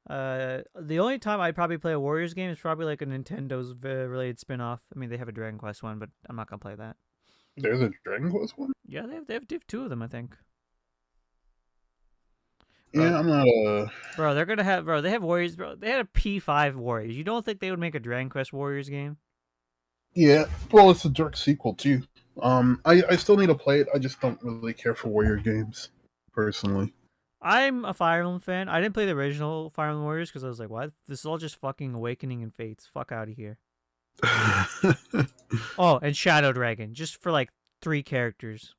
The only time I'd probably play a Warriors game is probably like a Nintendo's related spinoff. I mean, they have a Dragon Quest one, but I'm not gonna play that. there's a Dragon Quest one. Yeah, they have 2 of them, I think. Bro, Yeah, I'm not a. they're gonna have they have Warriors, bro. They had a P5 Warriors. You don't think they would make a Dragon Quest Warriors game? Yeah, well, it's a direct sequel too. I still need to play it. I just don't really care for warrior games, personally. I'm a Fire Emblem fan. I didn't play the original Fire Emblem Warriors because I was like, what? This is all just fucking Awakening and Fates. Fuck out of here. Oh, and Shadow Dragon, just for like 3 characters.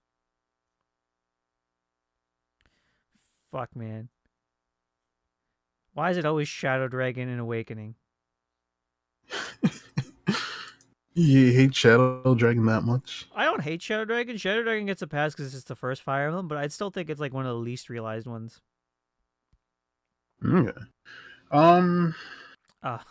Fuck, man. Why is it always Shadow Dragon and Awakening? You hate Shadow Dragon that much? I don't hate Shadow Dragon. Shadow Dragon gets a pass because it's the first Fire Emblem, but I'd still think it's like one of the least realized ones. Okay. Um, Ah,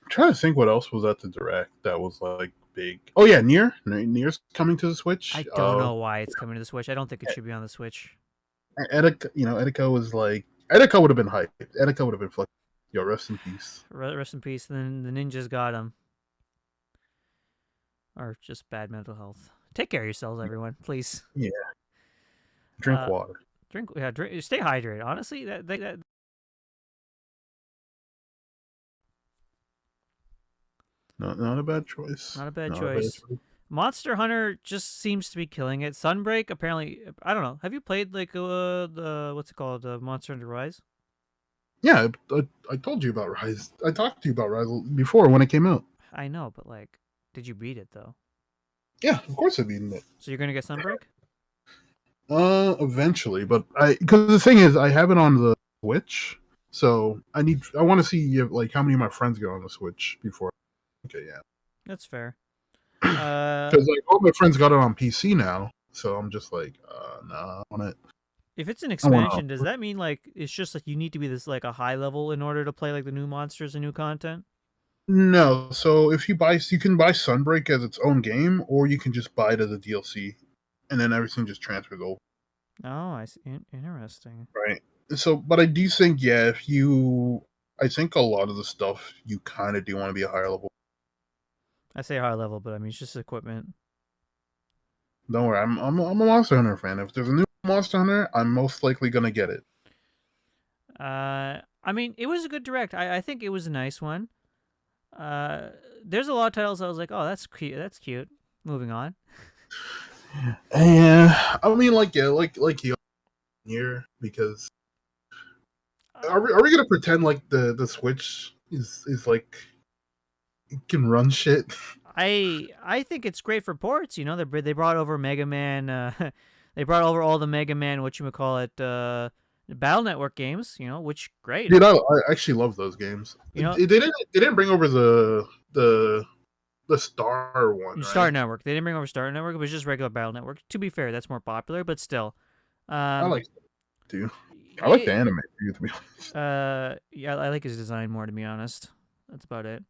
I'm trying to think what else was at the direct that was like big. Oh yeah, Near's coming to the Switch. I don't know why it's coming to the Switch. I don't think it should be on the Switch. Etika, Etika was like Etika would have been hyped. Etika would have been fucking. Yo, rest in peace. Rest in peace. Then the ninjas got him. Or just bad mental health. Take care of yourselves, everyone, please. Yeah, drink Uh, water. drink, stay hydrated. Honestly, that Not a bad choice. not a bad Not a bad choice. choice. Monster Hunter just seems to be killing it. Sunbreak, apparently, I don't know. Have you played like the what's it called, Monster Hunter Rise? Yeah, I told you about Rise. I talked to you about Rise before when it came out. I know, but like, did you beat it though? Yeah, of course I've beaten it. So you're gonna get Sunbreak? Eventually, but because the thing is, I have it on the Switch, so I want to see if, like how many of my friends get on the Switch before. Okay, yeah, That's fair. because like all my friends got it on PC now, so I'm just like, nah, I want it. If it's an I want expansion, does that mean like it's just like you need to be this like a high level in order to play like the new monsters and new content? No, so if you can buy Sunbreak as its own game, or you can just buy it as a DLC, and then everything just transfers over. Oh, I see. Interesting. Right. So, but I do think, yeah, I think a lot of the stuff you kind of do want to be a higher level. I say high level, but I mean it's just equipment. Don't worry, I'm a Monster Hunter fan. If there's a new Monster Hunter, I'm most likely gonna get it. I mean it was a good direct. I think it was a nice one. There's a lot of titles I was like, oh, that's cute. That's cute. Moving on. Yeah, I mean, like yeah, like you here because are we gonna pretend like the Switch is like it can run shit? I think it's great for ports. You know, they brought over Mega Man. They brought over all the Mega Man. What you would call it? Battle Network games. You know, which great. Dude, I actually love those games. You know, They didn't bring over the Star one, Star right? Network. They didn't bring over Star Network. It was just regular Battle Network. To be fair, that's more popular, but still. I Um, like it too. I like yeah, the anime too, to be honest. yeah, I like his design more, to be honest. That's about it.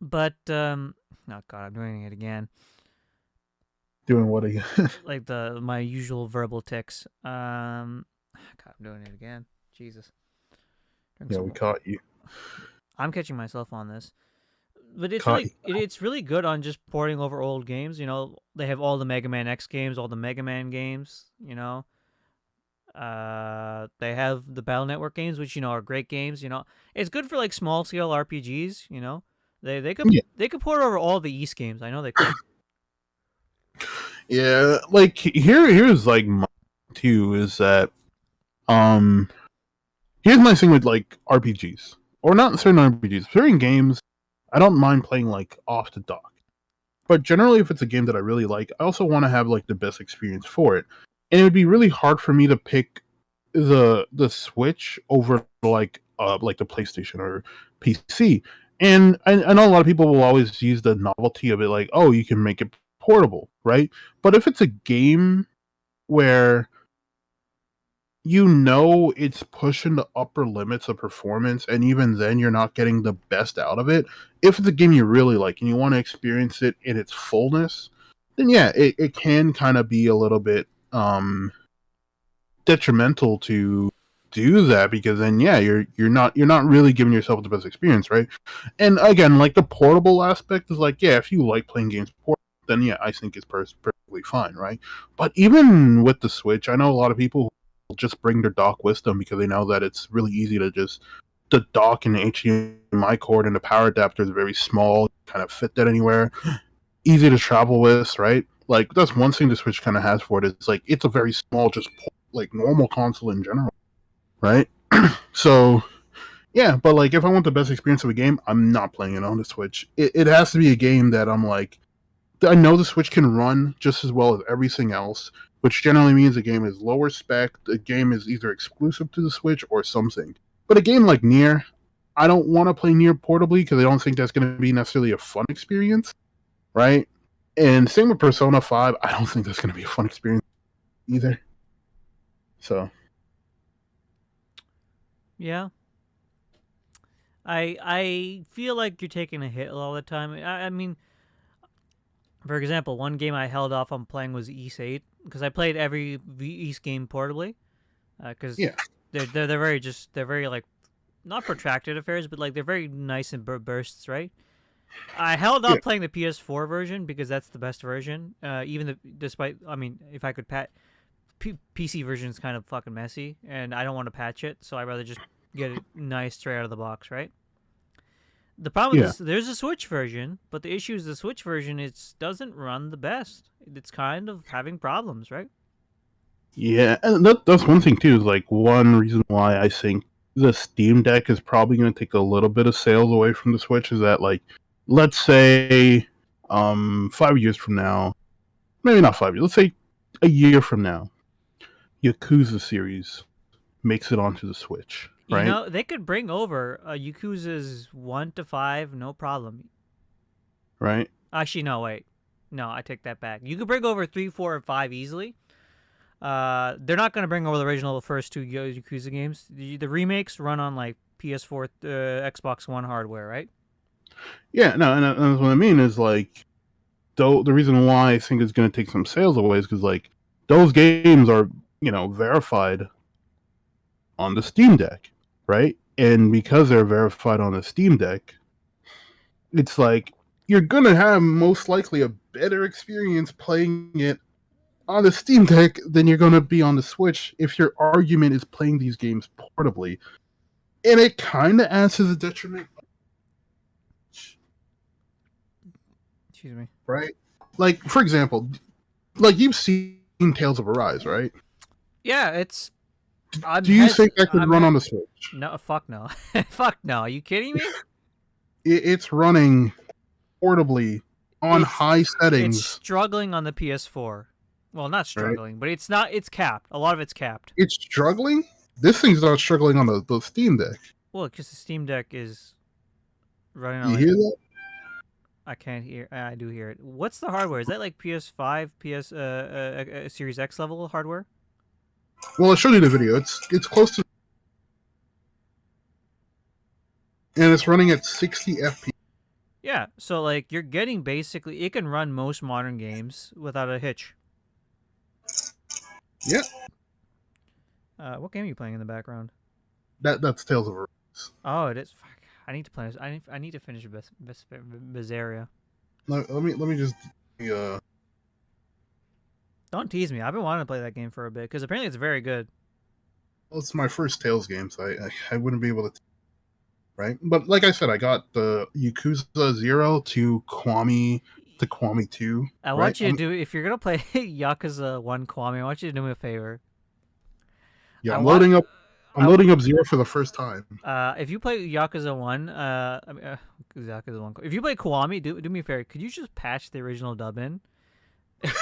But oh god, I'm doing it again. Doing what again? Like the my usual verbal tics. God, I'm doing it again. Jesus, drink Yeah, some we more. caught you. I'm catching myself on this, but it's Caught really you. it's really good on just porting over old games. You know, they have all the Mega Man X games, all the Mega Man games. You know, they have the Battle Network games, which are great games. You know, it's good for like small scale RPGs. You know, they could Yeah, they could port over all the East games. I know they could. yeah. Like here's like my too is that um here's my thing with like RPGs or not certain RPGs, certain games. I don't mind playing like off the dock, but generally, if it's a game that I really like, I also want to have like the best experience for it. And it would be really hard for me to pick the Switch over like the PlayStation or PC. And I know a lot of people will always use the novelty of it, like, oh, you can make it portable, right? But if it's a game where it's pushing the upper limits of performance, and even then you're not getting the best out of it. If it's a game you really like and you want to experience it in its fullness, then yeah, it can kind of be a little bit detrimental to do that, because then yeah, you're not really giving yourself the best experience, right? And again, like the portable aspect is like, yeah, if you like playing games portable, then yeah, I think it's perfectly fine, right? But even with the Switch, I know a lot of people will just bring their dock with them because they know that it's really easy to just the dock and the HDMI cord and the power adapter is very small, kind of fit that anywhere, easy to travel with, right? Like that's one thing the Switch kind of has for it. It's like it's a very small, just like normal console in general, right? So yeah, but like if I want the best experience of a game, I'm not playing it on the Switch. It has to be a game that I'm like, I know the Switch can run just as well as everything else, which generally means the game is lower spec, the game is either exclusive to the Switch or something. But a game like Nier, I don't want to play Nier portably because I don't think that's going to be necessarily a fun experience, right? And same with Persona 5, I don't think that's going to be a fun experience either. So, Yeah, I feel like you're taking a hit all the time. I mean, for example, one game I held off on playing was East 8 because I played every East game portably because yeah, they're very like not protracted affairs, but like they're very nice in bursts, right? I held yeah, off playing the PS4 version because that's the best version. Despite, I mean, if I could PC version is kind of fucking messy, and I don't want to patch it, so I'd rather just get it nice straight out of the box, right? The problem yeah. is there's a Switch version, but the issue is the Switch version doesn't run the best. It's kind of having problems, right? Yeah, and that's one thing too. Is like one reason why I think the Steam Deck is probably going to take a little bit of sales away from the Switch is that, like, let's say, 5 years from now, maybe not 5 years. Let's say a year from now, Yakuza series makes it onto the Switch, You right? know, they could bring over Yakuza's 1 to 5, no problem. Right? Actually, no, wait. No, I take that back. You could bring over 3, 4, and 5 easily. They're not going to bring over the original first two Yakuza games. The remakes run on like PS4, Xbox One hardware, right? Yeah. No, and that's what I mean is like, though the reason why I think it's going to take some sales away is because like those games are verified on the Steam Deck, right? And because they're verified on the Steam Deck, it's like you're gonna have most likely a better experience playing it on the Steam Deck than you're gonna be on the Switch if your argument is playing these games portably. And it kind of adds to the detriment, Excuse me. right? Like, for example, like you've seen Tales of Arise, right? Yeah, it's. I'm Do you hes. think that could I'm run on the Switch? No, fuck no, fuck no. Are you kidding me? It's running portably on It's high it's settings, struggling on the PS4. Well, not right? struggling, but it's not. It's capped. A lot of it's capped. It's struggling. This thing's not struggling on the Steam Deck. Well, because the Steam Deck is running on You like hear that? I can't hear. I do hear it. What's the hardware? Is that like PS5, Series X level hardware? Well, I showed you the video. It's close to and it's running at 60 FPS. Yeah, so like you're getting basically it can run most modern games without a hitch. Yeah, What game are you playing in the background? that's Tales of Arise. Oh, it is. Fuck. I need to play this. I need to finish Bizarria. Let me just uh Don't tease me. I've been wanting to play that game for a bit because apparently it's very good. well, it's my first Tales game, so I wouldn't be able to, right? But like I said, I got the Yakuza 0 to Kwami 2, I right? want you to do if you're gonna play Yakuza One Kwame. I want you to do me a favor. Yeah, I want. I'm loading up 0 for the first time. If you play Yakuza One, I mean, Yakuza One. If you play Kiwami, do me a favor. Could you just patch the original dub in?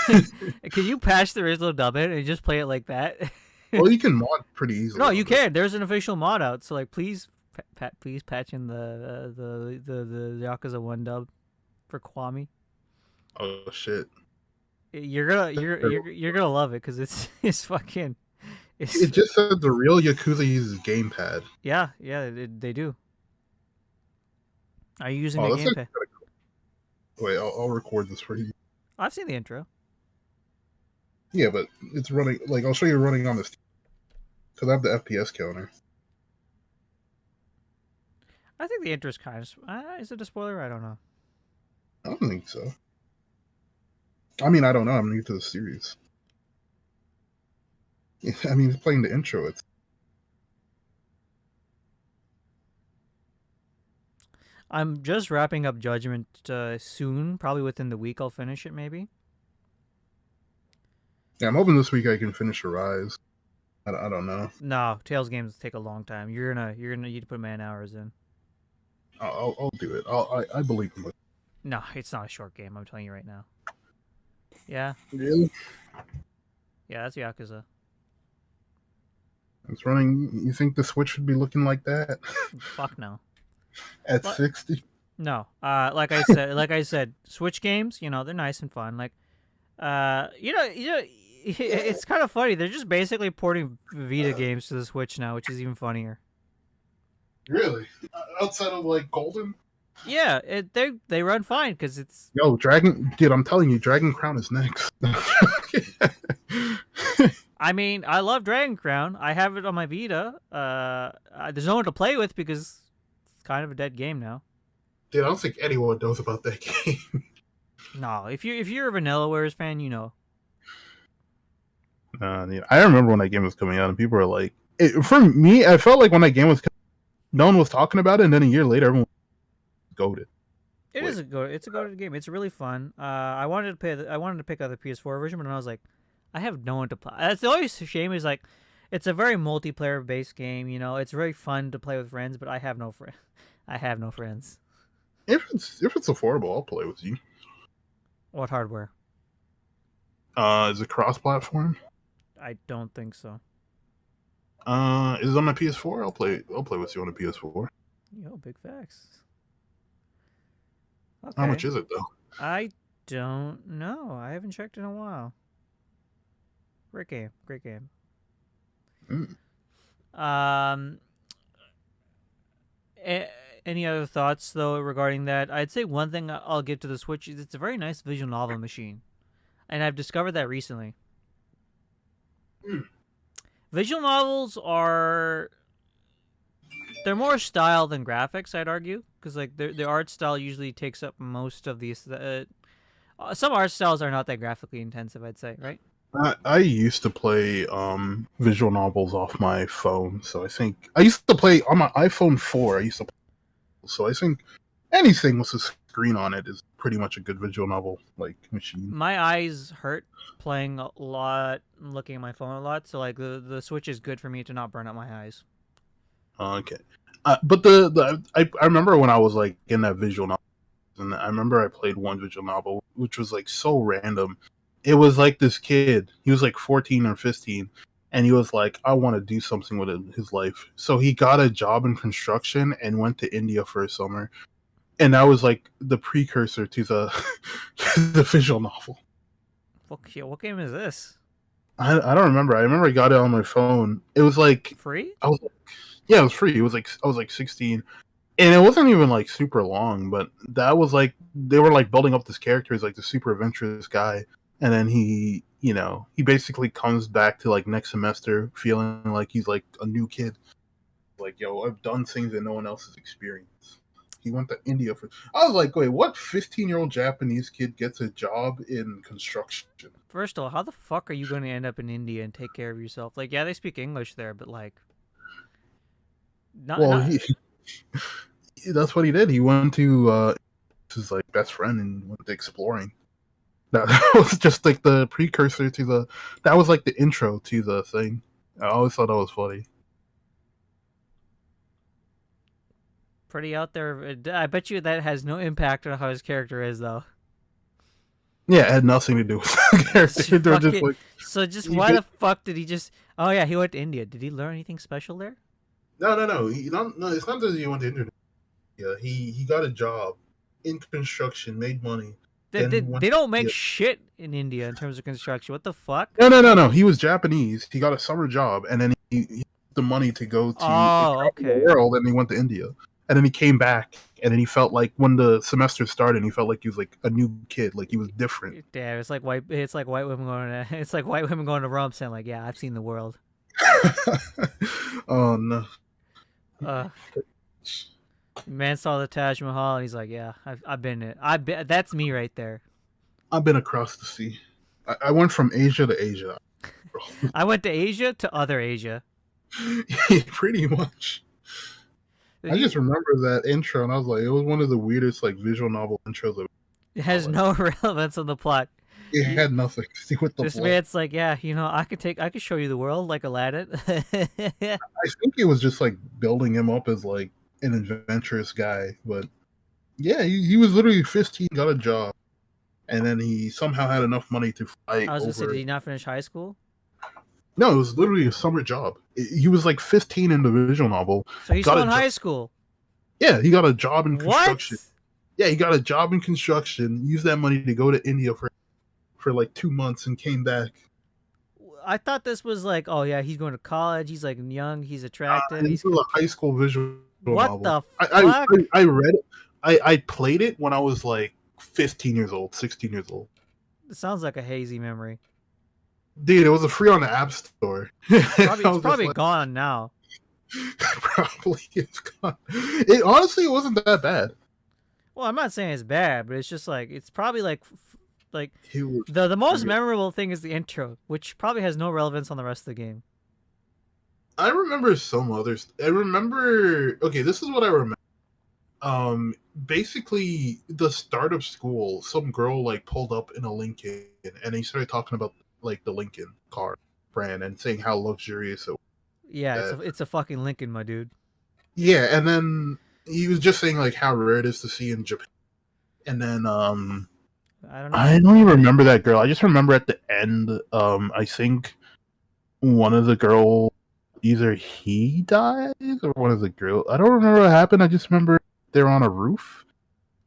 Could you patch the original dub in and just play it like that? Well, you can mod pretty No, easily you on this. can. There's an official mod out, so like, please, please patch in the Yakuza One dub for Kiwami. Oh shit! You're gonna love it because it's fucking it's It just said the real Yakuza uses gamepad. yeah they do. Are you using Oh, a that's gamepad? actually cool. Wait, I'll record this for you. I've seen the intro. Yeah, but it's running. Like, I'll show you running on this because I have the FPS counter. I think the intro is kind of. Is it a spoiler? I don't know. I don't think so. I mean, I don't know. I'm new to the series. I mean, it's playing the intro. It's I'm just wrapping up Judgment soon. Probably within the week, I'll finish it. Maybe. yeah. I'm hoping this week I can finish Arise. I don't know. No, Tales games take a long time. You're gonna need to put man hours in. I'll do it. I believe in it. No, it's not a short game. I'm telling you right now. Yeah, Really? yeah, that's Yakuza. It's running. You think the Switch should be looking like that Fuck no. at But 60? no, like I said, Switch games, they're nice and fun. Like, it's kind of funny. They're just basically porting Vita games to the Switch now, which is even funnier. Really? Outside of like Golden? Yeah, they run fine because it's. Yo, Dragon, dude, I'm telling you, Dragon Crown is next. I mean, I love Dragon Crown. I have it on my Vita. There's no one to play with because it's kind of a dead game now. Dude, I don't think anyone knows about that game. No, if you're a Vanillaware fan, you know. Dude, I remember when that game was coming out, and people were like, for me, I felt like when that game was, no one was talking about it, and then a year later, everyone was goated. It's a go-to game. It's really fun. I wanted to pick up the PS4 version, but then I was like, I have no one to play. That's the only shame is like, it's a very multiplayer based game. It's very fun to play with friends, but I have no friend. I have no friends. If it's affordable, I'll play with you. What hardware? Is it cross-platform? I don't think so. Is it on my PS4? I'll play with you on a PS4. Yo, big facts. Okay. How much is it though? I don't know. I haven't checked in a while. Great game. Great game. Mm. Um. Any other thoughts though regarding that? I'd say one thing I'll give to the Switch is it's a very nice visual novel machine, and I've discovered that recently. Mm. Visual novels they're more style than graphics, I'd argue, because like the art style usually takes up most of these. Some art styles are not that graphically intensive, I'd say, right? I used to play visual novels off my phone, so I think I used to play on my iPhone 4. So I think anything with a screen on it is pretty much a good visual novel like machine. My eyes hurt playing a lot, looking at my phone a lot, so like the Switch is good for me to not burn out my eyes. Okay, but I remember when I was like in that visual novel, and I remember I played one visual novel which was like so random. It was like this kid. He was like 14 or 15, and he was like, "I want to do something with his life." So he got a job in construction and went to India for a summer, and that was like the precursor to the the visual novel. What game is this? I don't remember. I remember I got it on my phone. It was like Free? I was like, yeah, it was free. It was like I was like 16, and it wasn't even like super long, but that was like they were like building up this character as like the super adventurous guy, and then he basically comes back to like next semester feeling like he's like a new kid. Like, yo, I've done things that no one else has experienced. He went to India for. I was like, wait, what 15-year-old Japanese kid gets a job in construction? First of all, how the fuck are you going to end up in India and take care of yourself? Like, yeah, they speak English there, but like, not Well, not. that's what he did. He went to his like best friend and went exploring. That was just like the precursor to the. That was like the intro to the thing. I always thought that was funny. Pretty out there. I bet you that has no impact on how his character is, though. Yeah, it had nothing to do with the character. They're just like So just he why did, the fuck did he just? Oh yeah, he went to India. Did he learn anything special there? no. No, it's not that he went to India. He got a job in construction, made money, They, then they, went they to don't make India. shit in India in terms of construction. What the fuck? No. He was Japanese. He got a summer job, and then he the money to go to Oh, travel the okay. world, and he went to India. And then he came back, and then he felt like when the semester started, he felt like he was like a new kid, like he was different. Damn, it's like white. It's like white women going to. It's like white women going to Rome saying like, "Yeah, I've seen the world." Oh no. Uh, Man saw the Taj Mahal and he's like, "Yeah, I've been it. I been that's me right there." I've been across the sea. I went from Asia to Asia. I went to Asia to other Asia. Pretty much. Did I just you? remember that intro, and I was like, it was one of the weirdest like visual novel intros of It my has life. no relevance on the plot. It You, had nothing to do with the this plot. man's like, "Yeah, I could show you the world like Aladdin." I think it was just like building him up as like an adventurous guy, but yeah, he was literally 15, got a job, and then he somehow had enough money to fly I was gonna say, did over. he not finish high school? No, it was literally a summer job. He was like 15 in the visual novel, So he's got still a in job. high school. Yeah, he got a job in What? construction. Yeah, he got a job in construction. Used that money to go to India for like 2 months and came back. I thought this was like, oh yeah, he's going to college. He's like young. He's attractive. This He's is a high school visual what novel. the I fuck? I, I read it. I played it when I was like 15 years old, 16 years old. It sounds like a hazy memory. Dude, it was a free on the App Store. I It's was just probably like, gone now. probably it's gone. It honestly it wasn't that bad. Well, I'm not saying it's bad, but it's just like it's probably like It was the most pretty. memorable thing is the intro, which probably has no relevance on the rest of the game. I remember some others. I remember. Okay, this is what I remember. Basically, the start of school, some girl like pulled up in a Lincoln, and he started talking about like the Lincoln car brand and saying how luxurious it was. Yeah, That it's a fucking Lincoln, my dude. yeah, and then he was just saying like how rare it is to see in Japan. And then I don't know. I don't even remember that girl. I just remember at the end, I think one of the girl either he died or one of the girl. I don't remember what happened. I just remember they were on a roof,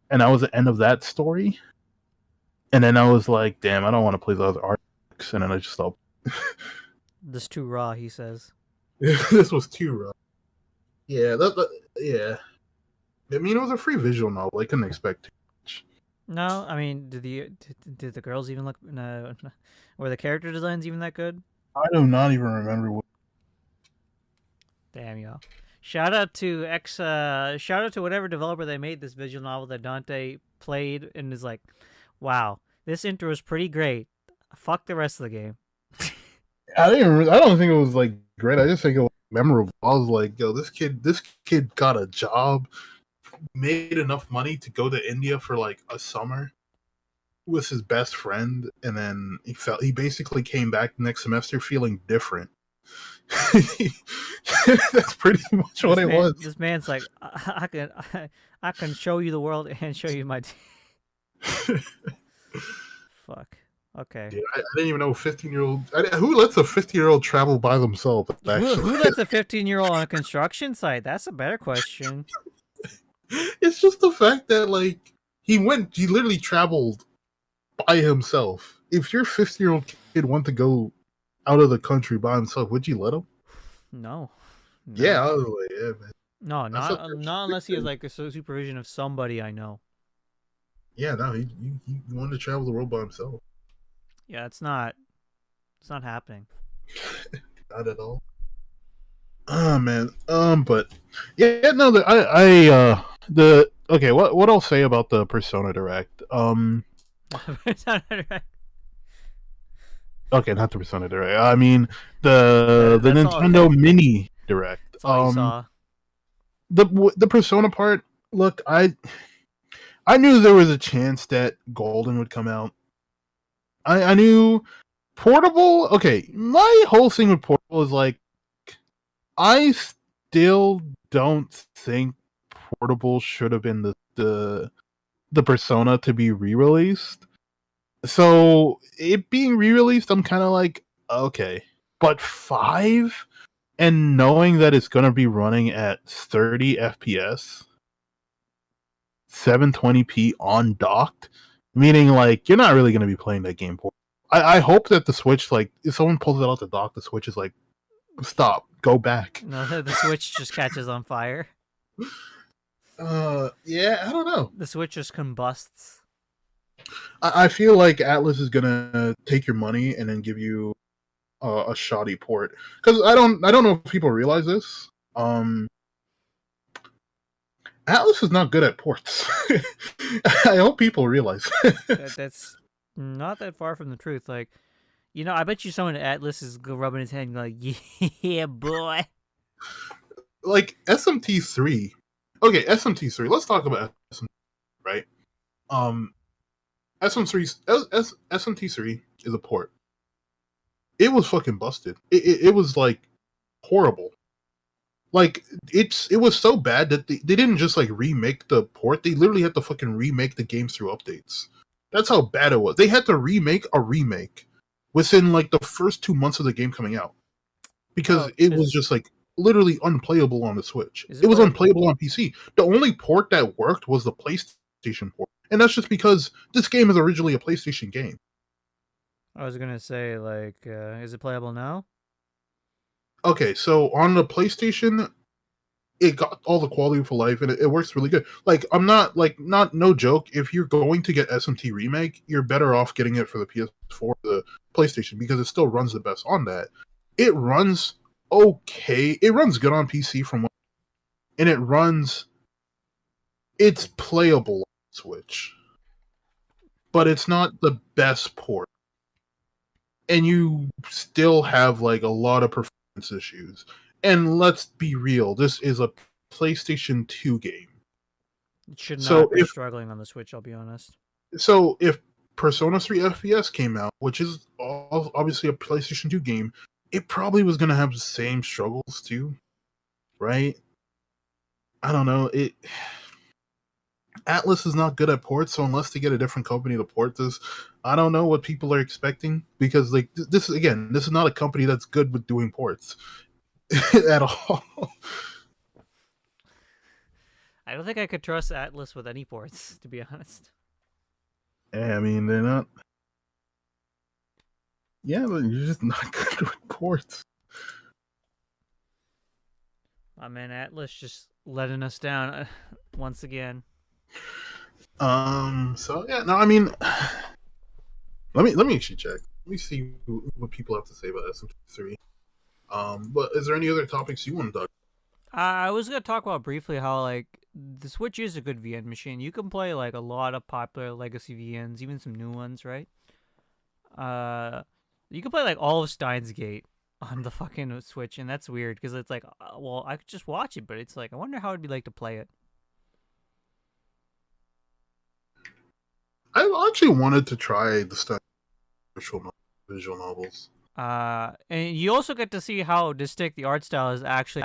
and that was the end of that story. And then I was like, damn, I don't want to play the other arcs. And then I just stopped. This too raw, he says. This was too rough. Yeah, yeah. I mean, it was a free visual novel. I couldn't expect too much. No, I mean, did the girls even look? No, were the character designs even that good? I do not even remember what. Damn y'all. Shout out to whatever developer they made this visual novel that Dante played and is like, wow, this intro is pretty great. Fuck the rest of the game. I didn't. I don't think it was like great. I just think it was memorable. I was like, yo, this kid got a job, made enough money to go to India for like a summer with his best friend, and then he basically came back next semester feeling different. That's pretty much what it was. This man's like, I can show you the world and show you my. Fuck. Okay. Yeah, I didn't even know 15-year-old. Who lets a 15-year-old travel by themselves? Who Actually, lets a 15-year-old on a construction site? That's a better question. it's just the fact that like he literally traveled by himself. If your 15-year-old kid want to go out of the country by himself, would you let him? No. Yeah, No. I was like, yeah, man. No, I thought not unless he has like a supervision of somebody I know. yeah, no, he wanted to travel the world by himself. Yeah, it's not happening. Not at all. Oh man. But yeah, no, the okay. What I'll say about the Persona Direct. Okay, not the Persona Direct. I mean the That's all. Nintendo Mini Direct. That's all you saw. The Persona part. Look, I knew there was a chance that Golden would come out. I knew Portable. Okay, my whole thing with Portable is like I still don't think Portable should have been the Persona to be re-released. So it being re-released, I'm kind of like okay, but 5 and knowing that it's going to be running at 30 FPS, 720p on docked, meaning like you're not really going to be playing that game. I hope that the Switch, like if someone pulls it out the dock, the Switch is like, stop, go back. No, the Switch just catches on fire. Yeah, I don't know. The Switch just combusts. I feel like Atlas is gonna take your money and then give you a shoddy port because I don't know if people realize this. Atlas is not good at ports. I hope people realize. That's not that far from the truth. Like, I bet you someone at Atlas is rubbing his head and like, yeah, boy. Like SMT3. Okay, SMT3. Let's talk about SMT, right? Um, SM3 SMT3 is a port. It was fucking busted. It was like horrible. Like it was so bad that they didn't just like remake the port. They literally had to fucking remake the games through updates. That's how bad it was. They had to remake a remake within like the first 2 months of the game coming out because Oh, it was just like literally unplayable on the Switch. is It it was playable? unplayable on PC. The only port that worked was the PlayStation port, and that's just because this game is originally a PlayStation game. I was gonna say like, is it playable now? Okay, so on the PlayStation, it got all the quality for life and it works really good. Like I'm not like not no joke. If you're going to get SMT remake, you're better off getting it for the PS4, the PlayStation, because it still runs the best on that. It runs okay. It runs good on PC from what, and it's playable on Switch, but Oh, it's not the best port, and you still have like a lot of performance issues. And let's be real, this is a PlayStation 2 game. it should So not be struggling on the Switch. I'll be honest. if Persona 3 FPS came out, which is obviously a PlayStation 2 game, it probably was going to have the same struggles too, right? I don't know. It Atlas is not good at ports, so unless they get a different company to port this, I don't know what people are expecting because like this again, this is not a company that's good with doing ports at all. I don't think I could trust Atlas with any ports, to be honest. Yeah, I mean, they're not. Yeah, but you're just not good with ports. I mean, Atlas just letting us down once again. So yeah, no, I mean, let me actually check. Let me see what people have to say about SM3. But is there any other topics you want to talk? I was gonna talk about briefly how like the Switch is a good VN machine. You can play like a lot of popular legacy VNs, even some new ones, right? Uh, you can play like all of Steins Gate on the fucking Switch, and that's weird because it's like, well, I could just watch it, but it's like I wonder how it'd be like to play it. I actually wanted to try the stuff visual novels. And you also get to see how distinct the art style is actually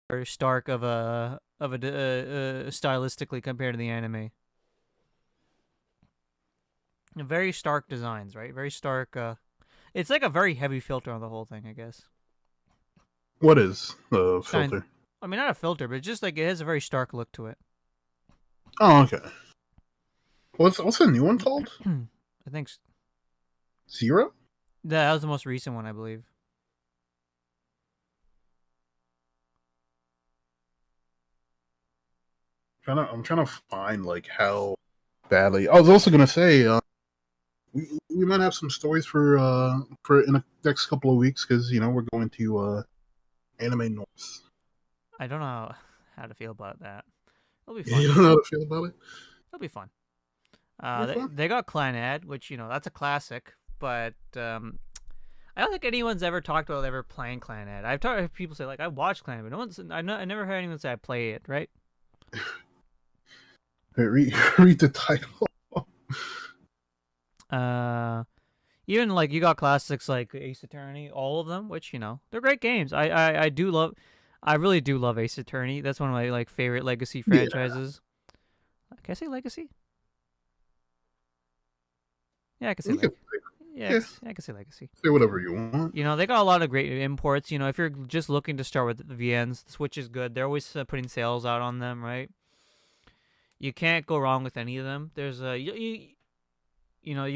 very stark of a stylistically compared to the anime. Very stark designs, right? Very stark. It's like a very heavy filter on the whole thing, I guess. What is the Stein, filter? I mean, not a filter, but just like it has a very stark look to it. Oh, okay. What's the new one called? I think Zero? that was the most recent one, I believe. I'm trying to find like how badly. I was also gonna say we might have some stories for in the next couple of weeks because we're going to Anime North. I don't know how to feel about that. It'll be You fun. don't know how to feel about it. It'll be fun. Be They, fun. they got Clan Ed, which that's a classic, but I don't think anyone's ever talked about ever playing Clan Ed. I've talked to people say like I watched Clan Ed, but no one's I never heard anyone say I play it. Right? Wait, read the title. Uh, Even like you got classics like Ace Attorney, all of them, which they're great games. I do love, I really do love Ace Attorney. That's one of my like favorite legacy Yeah, franchises. Can I say legacy? Yeah, I can say you can yeah, yeah, I can say legacy. say whatever you want. They got a lot of great imports. If you're just looking to start with the VNs, the Switch is good. They're always putting sales out on them, right? You can't go wrong with any of them. There's a you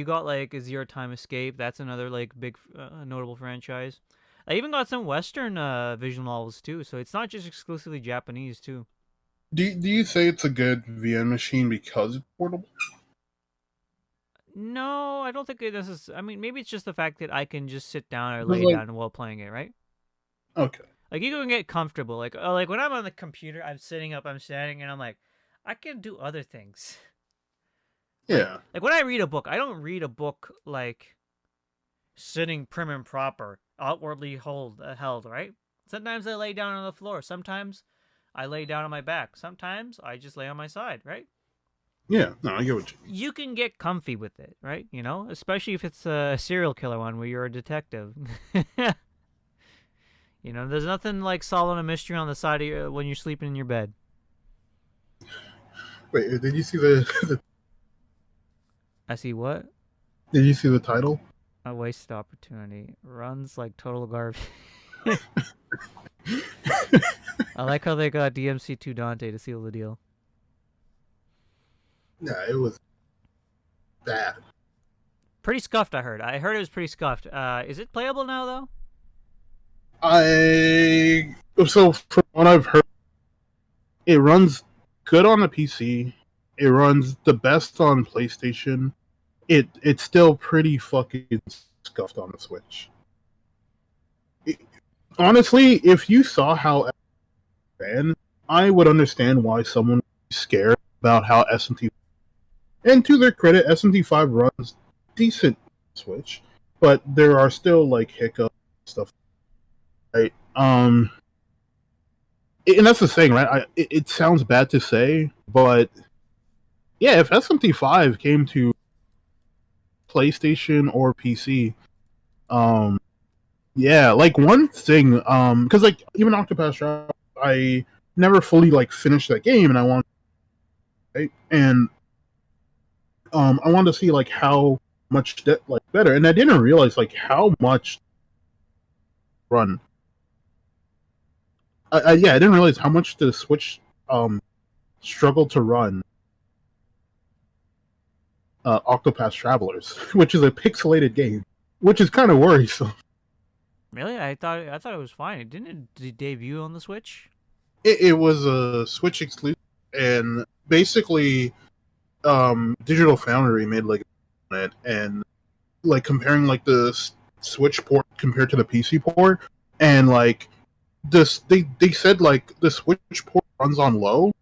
got like a Zero Time Escape. That's another like big notable franchise. I even got some Western visual novels too, so it's not just exclusively Japanese too. Do you say it's a good VN machine because it's portable? No, I don't think it is. I mean, maybe it's just the fact that I can just sit down or Because lay like down while playing it, right? okay, Like you can get comfortable. Like when I'm on the computer, I'm sitting up, I'm standing, and I'm like, I can do other things. Like yeah, like when I read a book, I don't read a book like sitting prim and proper, outwardly held, right? Sometimes I lay down on the floor. Sometimes I lay down on my back. Sometimes I just lay on my side, right? yeah. No, I get what you. You can get comfy with it, right? Especially if it's a serial killer one where you're a detective. There's nothing like solving a mystery on the side of when you're sleeping in your bed. Wait, did you see the I see what? did you see the title? A wasted opportunity. Runs like total garbage. I like how they got DMC2 Dante to seal the deal. Yeah, it was bad. Pretty scuffed, I heard. I heard it was pretty scuffed. Is it playable now, though? I so from what I've heard, it runs good on the PC. It runs the best on PlayStation. It's still pretty fucking scuffed on the Switch. It, honestly, if you saw how ran, I would understand why someone would be scared about how SMT. And to their credit, SMT5 runs decent Switch, but there are still like hiccups and stuff. Right? And that's the thing, right? It sounds bad to say, but yeah, if SMT5 came to PlayStation or PC, um, yeah, like one thing, because like even Octopath Traveler, I never fully like finished that game, and I want, right? And I wanted to see like how much like better, and I didn't realize like how much run. Yeah, I didn't realize how much the Switch struggled to run Octopath Travelers, which is a pixelated game, which is kind of worrisome. Really? I thought it was fine. It didn't debut on the Switch. It was a Switch exclusive, and basically, Digital Foundry made like it, and like comparing like the Switch port compared to the PC port, and like this, they said like the Switch port runs on low,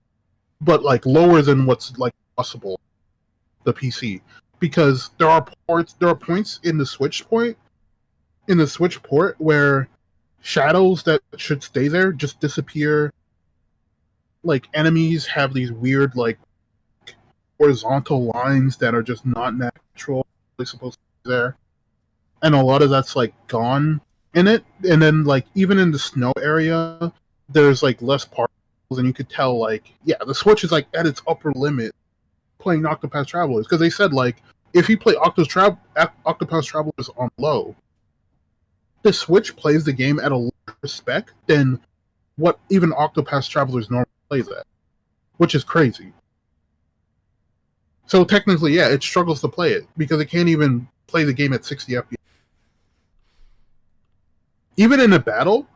but like lower than what's like possible the PC because there are points in the Switch port where shadows that should stay there just disappear. Like enemies have these weird like horizontal lines that are just not natural. They're supposed to be there, and a lot of that's like gone in it. And then like even in the snow area, there's like less particles, and you could tell like yeah, the Switch is like at its upper limit playing Octopath Travelers because they said like if you play Octopath Travelers on low, the Switch plays the game at a lower spec than what even Octopath Travelers normally plays at, which is crazy. So technically, yeah, it struggles to play it because it can't even play the game at 60 FPS. Even in a battle,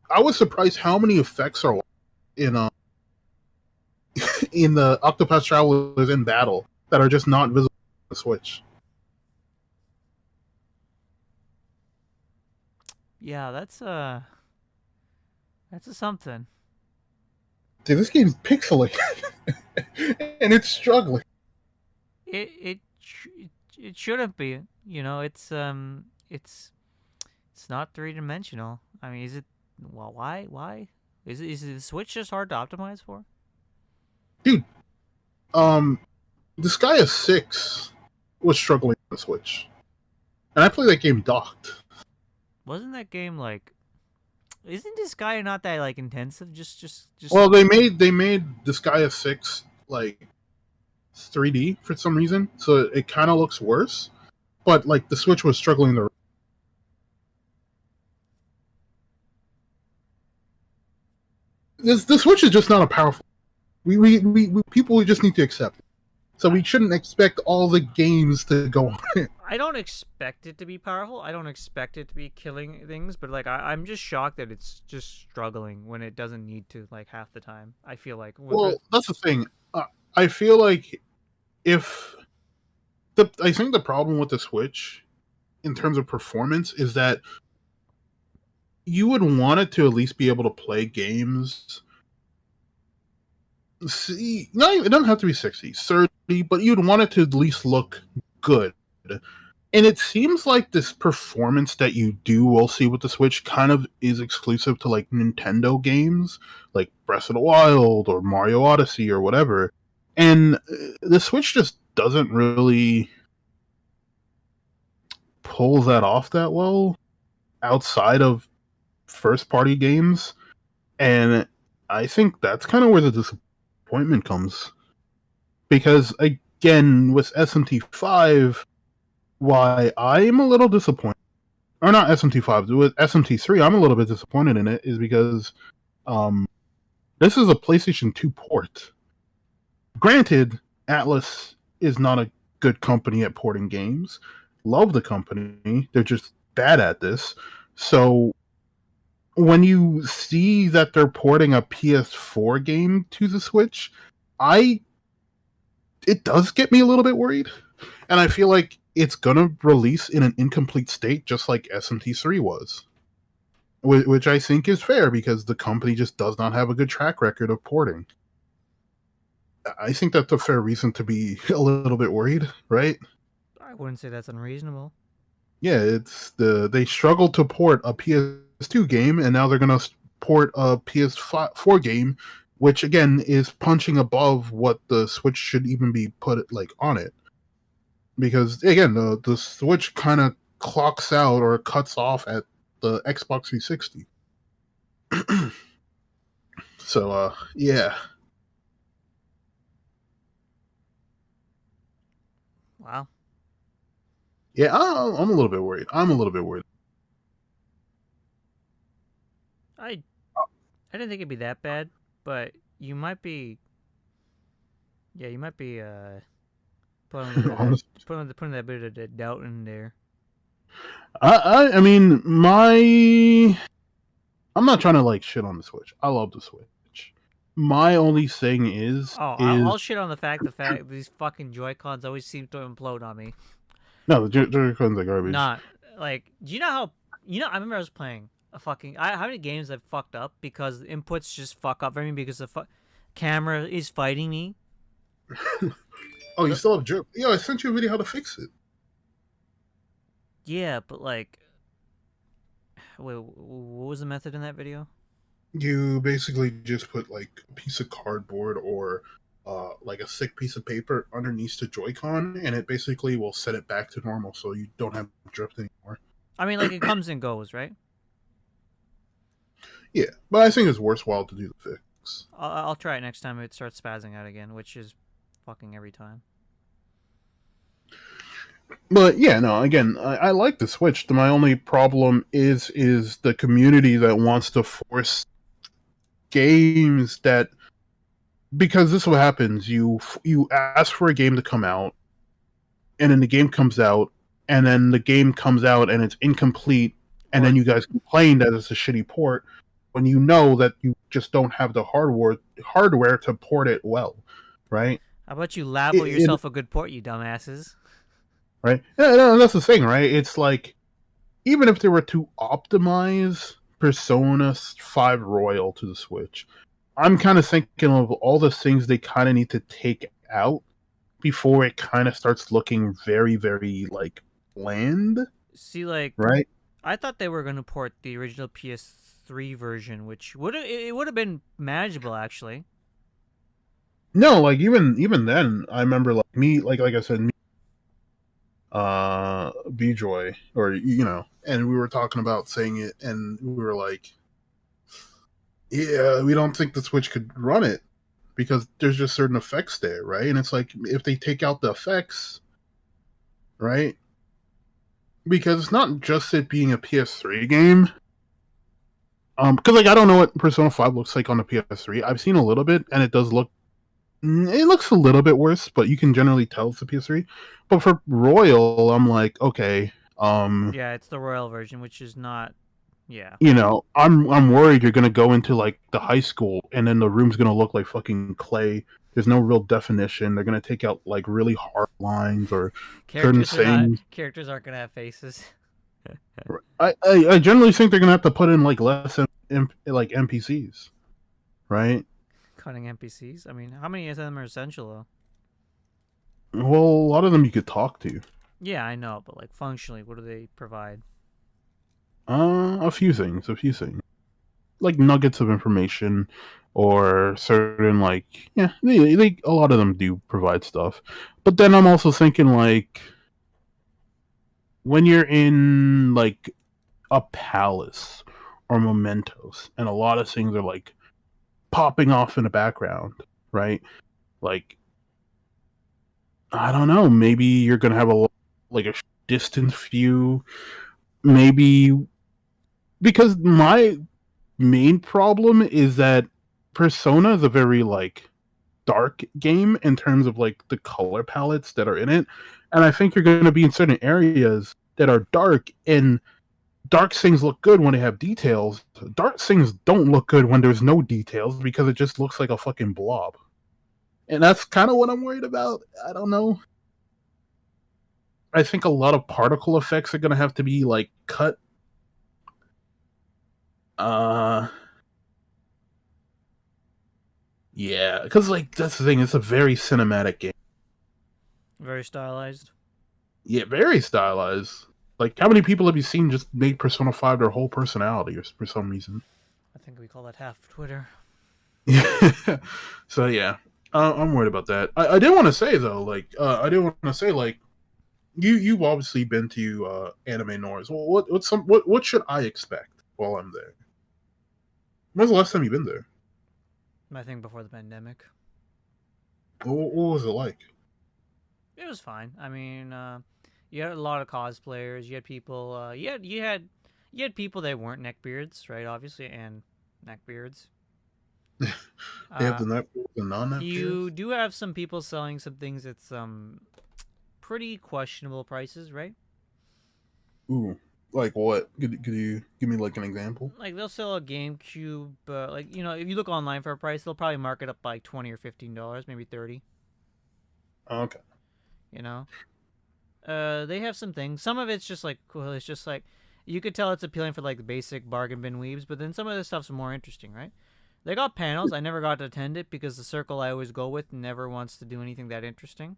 I was surprised how many effects are in in the Octopath Travelers in battle that are just not visible on the Switch. Yeah, that's a something. Dude, this game's pixelated and it's struggling. It shouldn't be. You know, it's not 3 dimensional. I mean, is it? Well, why? Is the Switch just hard to optimize for? Dude, um, Disgaea 6 was struggling on the Switch. And I played that game docked. Wasn't that game like? Isn't this guy not that like intensive? Just. Well, they made Disgaea 6 like 3D for some reason, so it kind of looks worse. But like the Switch was struggling to. The Switch is just not a powerful. We people just need to accept it. So we shouldn't expect all the games to go on it. I don't expect it to be powerful. I don't expect it to be killing things, but like I'm just shocked that it's just struggling when it doesn't need to. Like half the time, I feel like. Well, that's the thing. I feel like if I think the problem with the Switch in terms of performance is that you would want it to at least be able to play games. See, no, it doesn't have to be 60, 30, but you'd want it to at least look good. And it seems like this performance that you will see with the Switch kind of is exclusive to like Nintendo games, like Breath of the Wild or Mario Odyssey or whatever. And the Switch just doesn't really pull that off that well outside of first party games. And I think that's kind of where the disappointment comes. Because again, with SMT5, why I'm a little disappointed, or not SMT5, with SMT3, I'm a little bit disappointed in it, is because this is a PlayStation 2 port. Granted, Atlas is not a good company at porting games. Love the company, they're just bad at this. So when you see that they're porting a PS4 game to the Switch, it does get me a little bit worried. And I feel like it's gonna release in an incomplete state, just like SMT3 was, which I think is fair because the company just does not have a good track record of porting. I think that's a fair reason to be a little bit worried, right? I wouldn't say that's unreasonable. Yeah, they struggled to port a PS2 game, and now they're gonna port a PS4 game, which again is punching above what the Switch should even be put like on it. Because again, the Switch kind of clocks out or cuts off at the Xbox 360. So yeah, Wow. yeah, I'm a little bit worried. I'm a little bit worried. I I didn't think it'd be that bad, but you might be. Yeah, you might be putting a bit of that Honestly, putting that bit of doubt in there. I mean, I'm not trying to like shit on the Switch. I love the Switch. My only thing Oh, is I'll shit on the fact these fucking Joy Cons always seem to implode on me. no, the Joy-Cons are garbage. Not like, do you know how? You know, I remember I was playing a fucking. How many games I've fucked up because the inputs just fuck up for me because the camera is fighting me. Oh, you still have Joy? Yeah, I sent you a video how to fix it. Yeah, but like, wait, what was the method in that video? You basically just put like a piece of cardboard or like a thick piece of paper underneath the Joy-Con, and it basically will set it back to normal, so you don't have drift anymore. I mean, like it comes and goes, right? Yeah, but I think it's worthwhile to do the fix. I'll try it next time it starts spazzing out again, which is fucking every time. But yeah, no. Again, I like the Switch. My only problem is the community that wants to force games that, because this is what happens. You ask for a game to come out, and then the game comes out, and then the game comes out and it's incomplete, and Or then you guys complain that it's a shitty port. when you know that you just don't have the hardware to port it well, right? How about you label It yourself a good port, you dumbasses? right? Yeah, no, that's the thing, right? It's like even if they were to optimize Persona 5 Royal to the Switch, I'm kind of thinking of all the things they kind of need to take out before it kind of starts looking very, very like bland, See, like, right? I thought they were gonna port the original PS3 version, which would have been manageable actually. No, like even then, I remember like me, like I said, me, Bjoy, or and we were talking about saying it, and we were like, yeah, we don't think the Switch could run it because there's just certain effects there, right? And it's like if they take out the effects, right? Because it's not just it being a PS3 game. Because like I don't know what Persona 5 looks like on the PS3. I've seen a little bit, and it looks a little bit worse, but you can generally tell it's a PS3. But for Royal, I'm like, okay, Yeah, it's the Royal version, which is not. Yeah, I'm worried you're gonna go into like the high school, and then the room's gonna look like fucking clay. There's no real definition. They're gonna take out like really hard lines or certain things. characters aren't gonna have faces. I generally think they're gonna have to put in like less like NPCs, right? Cutting NPCs. I mean, how many of them are essential though? Well, a lot of them you could talk to. Yeah, I know, but like functionally, what do they provide? A few things, like nuggets of information, or certain like yeah, they a lot of them do provide stuff. But then I'm also thinking like when you're in like a palace or mementos, and a lot of things are like popping off in the background, right? Like I don't know, maybe you're gonna have like a distance view, maybe because my main problem is that Persona is a very like dark game in terms of like the color palettes that are in it, and I think you're going to be in certain areas that are dark, and dark things look good when they have details. Dark things don't look good when there's no details because it just looks like a fucking blob, and that's kind of what I'm worried about. I don't know. I think a lot of particle effects are going to have to be like cut. Uh, yeah, because like that's the thing. It's a very cinematic game. Very stylized. Yeah, very stylized. Like, how many people have you seen just make Persona 5 their whole personality or for some reason? I think we call that half Twitter. So yeah, I'm worried about that. I did want to say though, like you've obviously been to anime noirs. Well, what should I expect while I'm there? When's the last time you've been there? I think before the pandemic, What was it like? it was fine. I mean, you had a lot of cosplayers. You had people. You had people that weren't neckbeards, right? Obviously, and neckbeards. They have Uh, the net the non-net you beers. do have some people selling some things at some pretty questionable prices, right? Ooh, like what? Could you give me like an example? Like they'll sell a GameCube, like if you look online for a price, they'll probably mark it up by $20 or $15, maybe 30. Okay. You know, they have some things. Some of it's just like cool. It's just like you could tell it's appealing for like the basic bargain bin weebs, but then some of the stuff's more interesting, right? They got panels. I never got to attend it because the circle I always go with never wants to do anything that interesting.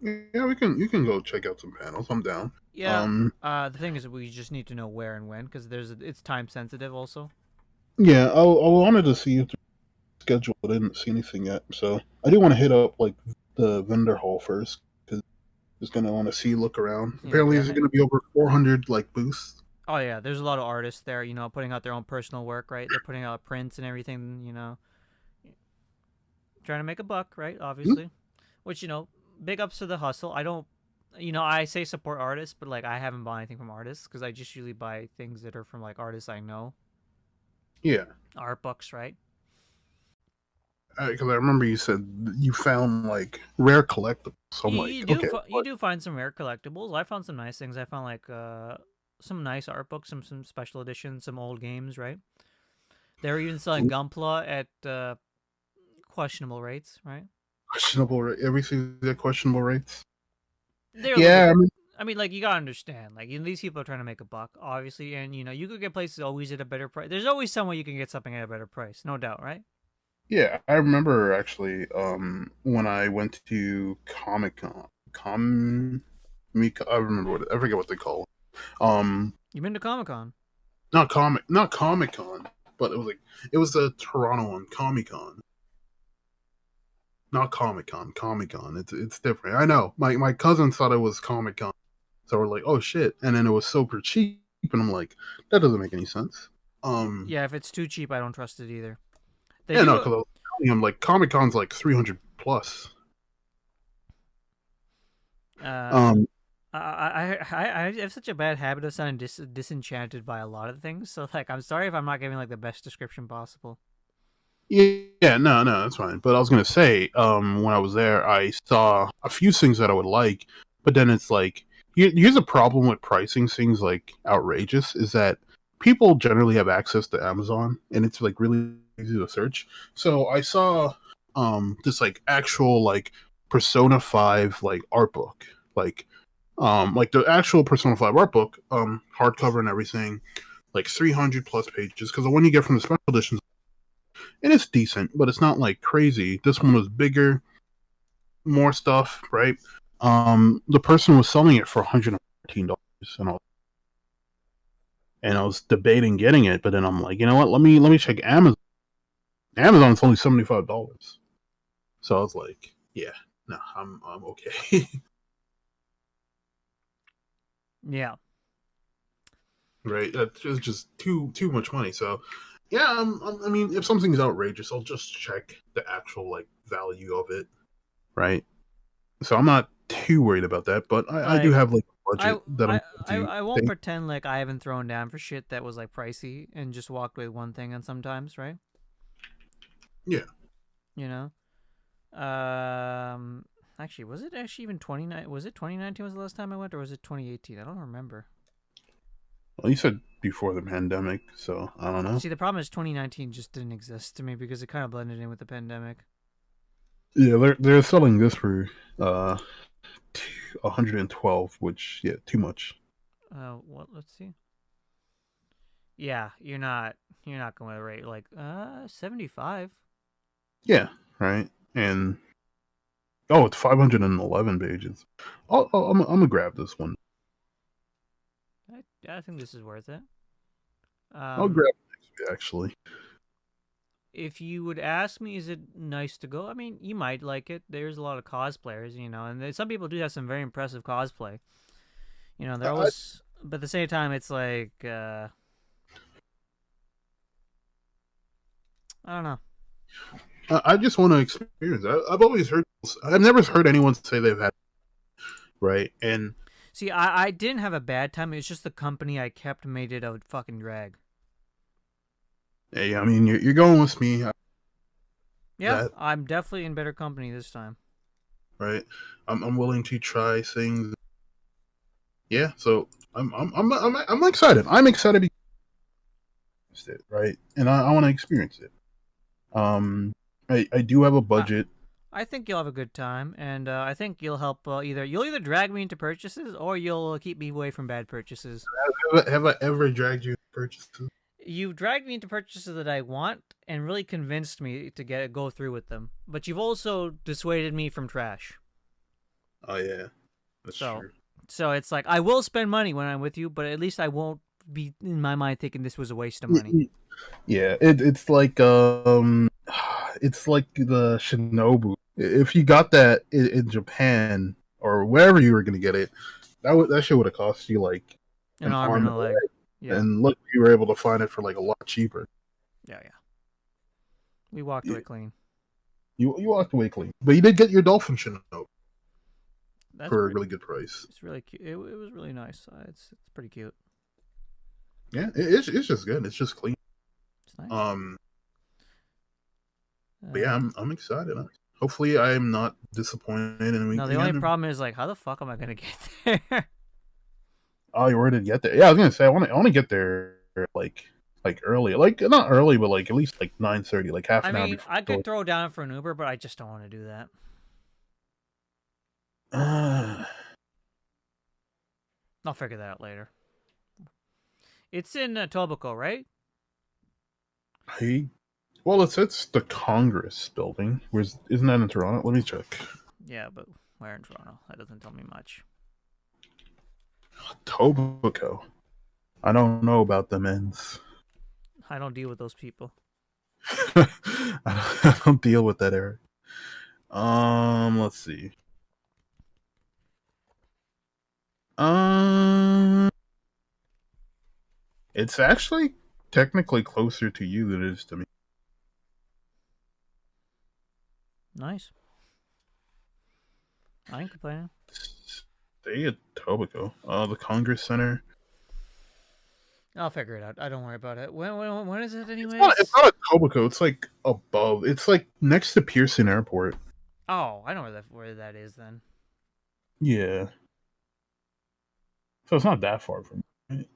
Yeah, we can go check out some panels. I'm down. Yeah. Um, The thing is, we just need to know where and when because it's time sensitive also. yeah, I wanted to see if the schedule. I didn't see anything yet, so I do want to hit up like the vendor hall first because I was gonna want to see look around. Yeah, Apparently, there's gonna be over 400 like booths. Oh yeah, there's a lot of artists there, putting out their own personal work, right? They're putting out prints and everything, trying to make a buck, right? Hmm? Obviously, which big ups to the hustle. I don't, I say support artists, but like I haven't bought anything from artists because I just usually buy things that are from like artists I know, Yeah, art books, right? because I remember you said you found like rare collectibles. So I'm You like, do okay, you what? do find some rare collectibles. I found some nice things. I found like some nice art books, some special editions, some old games, right? They're even selling Gunpla at questionable rates, right? Questionable. Everything's at questionable rates. They're a little bit. Yeah, I mean, I mean, like you gotta understand, like these people are trying to make a buck, obviously, and you could get places always at a better price. There's always somewhere you can get something at a better price, no doubt, right? yeah. I remember actually when I went to Comic Con. I remember I forget what they call it. You've been to Comic Con. Not Comic Con, but it was the Toronto one, Comic Con. Not Comic Con, Comic Con. It's different. I know. My cousin thought it was Comic Con, so we're like, oh shit, and then it was super cheap, and I'm like, that doesn't make any sense. Yeah, if it's too cheap, I don't trust it either. They Yeah, no, do. because I was telling him like Comic Con's like 300 plus. Uh, Um, I have such a bad habit of sounding disenchanted by a lot of things. So like, I'm sorry if I'm not giving like the best description possible. yeah, no, that's fine. But I was gonna say, when I was there, I saw a few things that I would like, but then it's like, here's a problem with pricing things like outrageous is that people generally have access to Amazon, and it's like really easy to search. So I saw, this like actual like Persona 5 like art book, like the actual Persona 5 art book, hardcover and everything, like 300 plus pages. Because the one you get from the special editions and it's decent, but it's not like crazy. This one was bigger, more stuff, right? The person was selling it for $114, and I was debating getting it, but then I'm like, you know what? Let me check Amazon. Amazon's only $75, so I was like, yeah, no, I'm okay, Yeah. right? That's just too much money. So yeah, I mean, if something's outrageous, I'll just check the actual like value of it, right? So I'm not too worried about that, but I do Like have like a I budget that I'm I going I to I won't think. pretend like I haven't thrown down for shit that was like pricey and just walked away with one thing on sometimes, right? Yeah, You know. Um. Actually, was it actually even 29? Was it 2019 was the last time I went, or was it 2018? I don't remember. well, you said before the pandemic, so I don't know. See, the problem is 2019 just didn't exist to me because it kind of blended in with the pandemic. Yeah, they're selling this for uh 112, which yeah, too much. What? Let's see. Yeah, you're not going to rate like 75. Yeah, right. And oh, it's 511 pages. I'm gonna grab this one. I think this is worth it. I'll Um, grab it next week, actually. if you would ask me, is it nice to go? I mean, you might like it. There's a lot of cosplayers, and some people do have some very impressive cosplay. They're I always, but at the same time, it's like I don't know. I just want to experience it. I've always heard. I've never heard anyone say they've had right, and See, I didn't have a bad time. It's just the company I kept made it a fucking drag. hey, I mean, you're going with me. Yeah, That I'm definitely in better company this time. right. I'm willing to try things. Yeah, so I'm excited. I'm excited because it right, and I want to experience it. Um, I do have a I, budget. I think you'll have a good time, and I think you'll help. You'll either drag me into purchases, or you'll keep me away from bad purchases. Have I ever dragged you to purchases? You've dragged me into purchases that I want, and really convinced me to go through with them. But you've also dissuaded me from trash. Oh yeah, that's So, true. so it's like I will spend money when I'm with you, but at least I won't be in my mind thinking this was a waste of money. Yeah, it's like the Shinobu. If you got that in Japan or wherever you were gonna get it, that shit would have cost you like An an arm arm and and a a leg. leg. Yeah, And look, you were able to find it for like a lot cheaper. yeah, yeah. We walked away You clean. you walked away clean, but you did get your dolphin Shinobu That's for a pretty. really good price. It's really cute. It was really nice. It's pretty cute. Yeah, it's just good. It's just clean. It's nice. Um, but yeah, Uh, I'm excited. Hopefully, I am not disappointed, and we no, the only again. problem is like, how the fuck am I gonna get there? Oh, you already get there? Yeah, I was gonna say I want to get there like early, like not early, but like at least like 9:30, like half I an hour mean, I before. could throw down for an Uber, but I just don't want to do that. Uh, I'll figure that out later. It's in Tobico, right? I well, it's the Congress building. Where's isn't that in Toronto? Let me check. Yeah, but where in Toronto? That doesn't tell me much. Tobico. I don't know about the men's. I don't deal with those people. I don't deal with that area. Let's see. Um, it's actually technically closer to you than it is to me. Nice. I ain't complaining. Stay at Tobico. The Congress Center. I'll figure it out. I don't worry about it. When is it, It's not. It's anyways? not at Tobico. It's like above. It's like next to Pearson Airport. Oh, I know where that is then. Yeah. So it's not that far from. Me.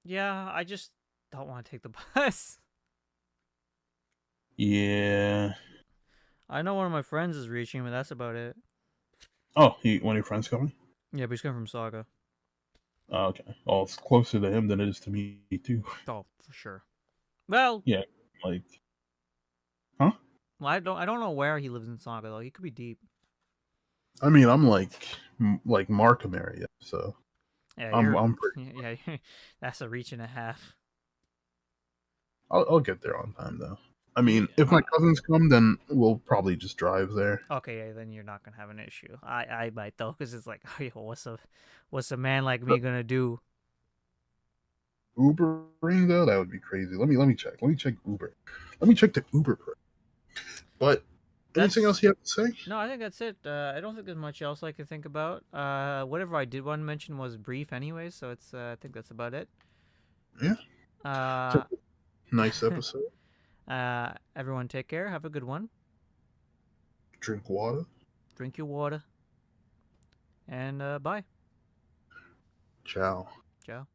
Yeah, I just don't want to take the bus. Yeah. I know one of my friends is reaching, but that's about it. Oh, one of your friends coming? Yeah, but he's coming from Saga. Oh, okay. Well, it's closer to him than it is to me too. Oh, for sure. Well, Yeah. Like, huh? I don't know where he lives in Saga though. He could be deep. I mean, I'm like Markham area, so Yeah, I'm you're. I'm pretty. Yeah, that's a reach and a half. I'll get there on time though. I Yeah. mean, if my cousins come, then we'll probably just drive there. Okay, yeah, then you're not gonna have an issue. I might though, because it's like, oh, yo, what's a man like But me gonna do? Ubering though, that would be crazy. Let me check. Let me check Uber. Let me check the Uber price. But anything That's else you have to say? No, I think that's it. I don't think there's much else I can think about. Whatever I did want to mention was brief, anyway. So I think that's about it. Yeah. Uh, So, nice episode. everyone, take care. Have a good one. Drink water. Drink your water, and bye. Ciao. Ciao.